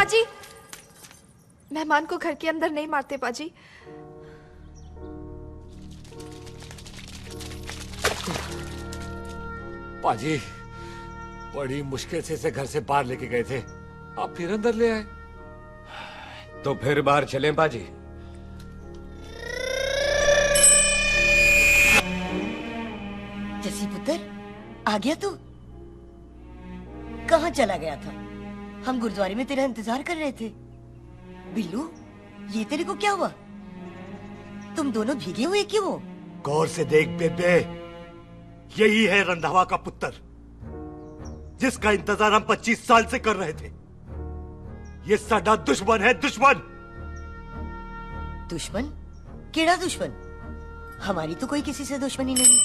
पाजी, मेहमान को घर के अंदर नहीं मारते पाजी। पाजी, बड़ी मुश्किल से इसे घर से बाहर लेके गए थे, आप फिर अंदर ले आए। तो फिर बाहर चलें पाजी। जसी पुत्र, आ गया तू? कहाँ चला गया था? हम गुरुद्वारे में तेरा इंतजार कर रहे थे। बिल्लू, ये तेरे को क्या हुआ? तुम दोनों भीगे हुए क्यों हो? गौर से देख बेबे, यही है रंधावा का पुत्र, जिसका इंतजार हम 25 साल से कर रहे थे। ये साडा दुश्मन है, दुश्मन। दुश्मन? केड़ा दुश्मन? हमारी तो कोई किसी से दुश्मनी नहीं।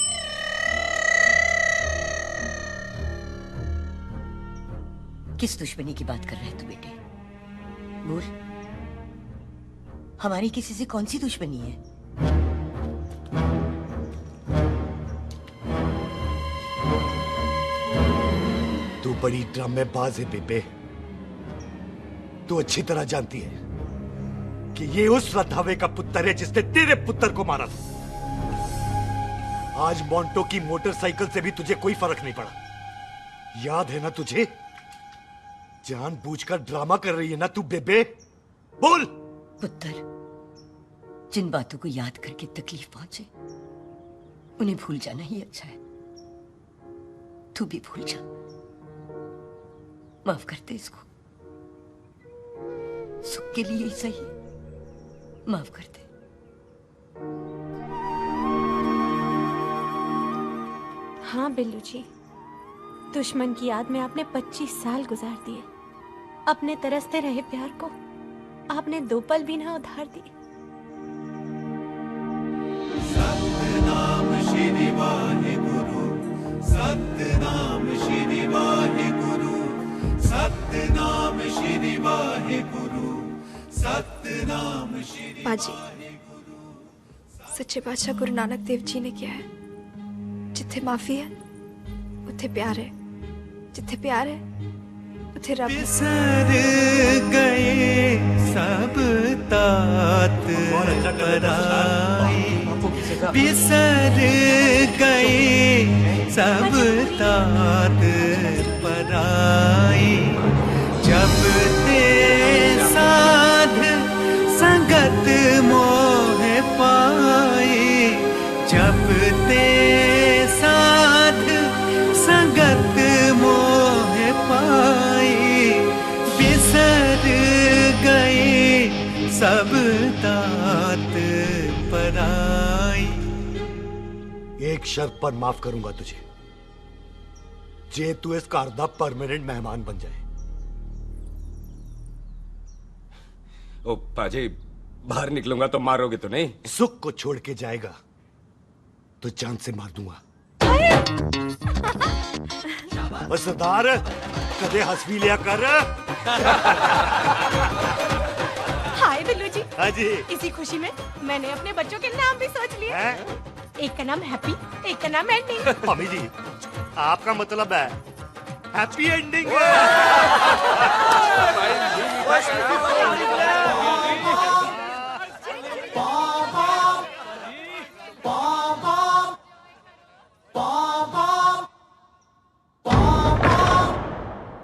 किस दुश्मनी की बात कर रहे तू बेटे? बोल, हमारी किसी से कौन सी दुश्मनी है? तू बड़ी ड्रामेबाज है बेबे। तू अच्छी तरह जानती है कि ये उस रंधावे का पुत्र है जिसने तेरे पुत्र को मारा था। आज मोंटो की मोटरसाइकिल से भी तुझे कोई फर्क नहीं पड़ा। याद है ना तुझे? जानबूझकर ड्रामा कर रही है ना तू बेबे? बोल। पुत्र, जिन बातों को याद करके तकलीफ पहुंचे उन्हें भूल जाना ही अच्छा है। तू भी भूल जा। माफ कर दे इसको, सुख के लिए ही सही। माफ कर दे। हाँ बिल्लू जी, दुश्मन की याद में आपने 25 साल गुजार दिए। अपने तरसते रहे प्यार को आपने 2 पल भी ना उधार दिए। सतनाम श्री वाहेगुरु, सतनाम श्री वाहेगुरु, सतनाम श्री वाहेगुरु, सतनाम श्री। पाजी, सच्चे बादशाह गुरु नानक देव जी ने किया है, जिथे माफी है उथे प्यार है, जिथे प्यार है उथे रब। बिसर गए सब तात पराई, बिसर गए सब तात पराई। जब ते साध संगत मोह पाए, जब ते साध संगत मोह पाए, बिसर गए सब तात पराई। एक शर्त पर माफ करूंगा तुझे, जे तू इस घर दा परमानेंट मेहमान बन जाए। ओ पाजी, बाहर निकलूंगा तो मारोगे तो नहीं? सुख को छोड़ के जाएगा तो जान से मार दूंगा। सरदार, कदे हंस भी लिया कर। हाय बिल्लू जी। हाँ जी। इसी खुशी में मैंने अपने बच्चों के नाम भी सोच लिए। एक का नाम हैप्पी, एक का नाम एंडिंग। मम्मी जी, आपका मतलब है हैप्पी एंडिंग।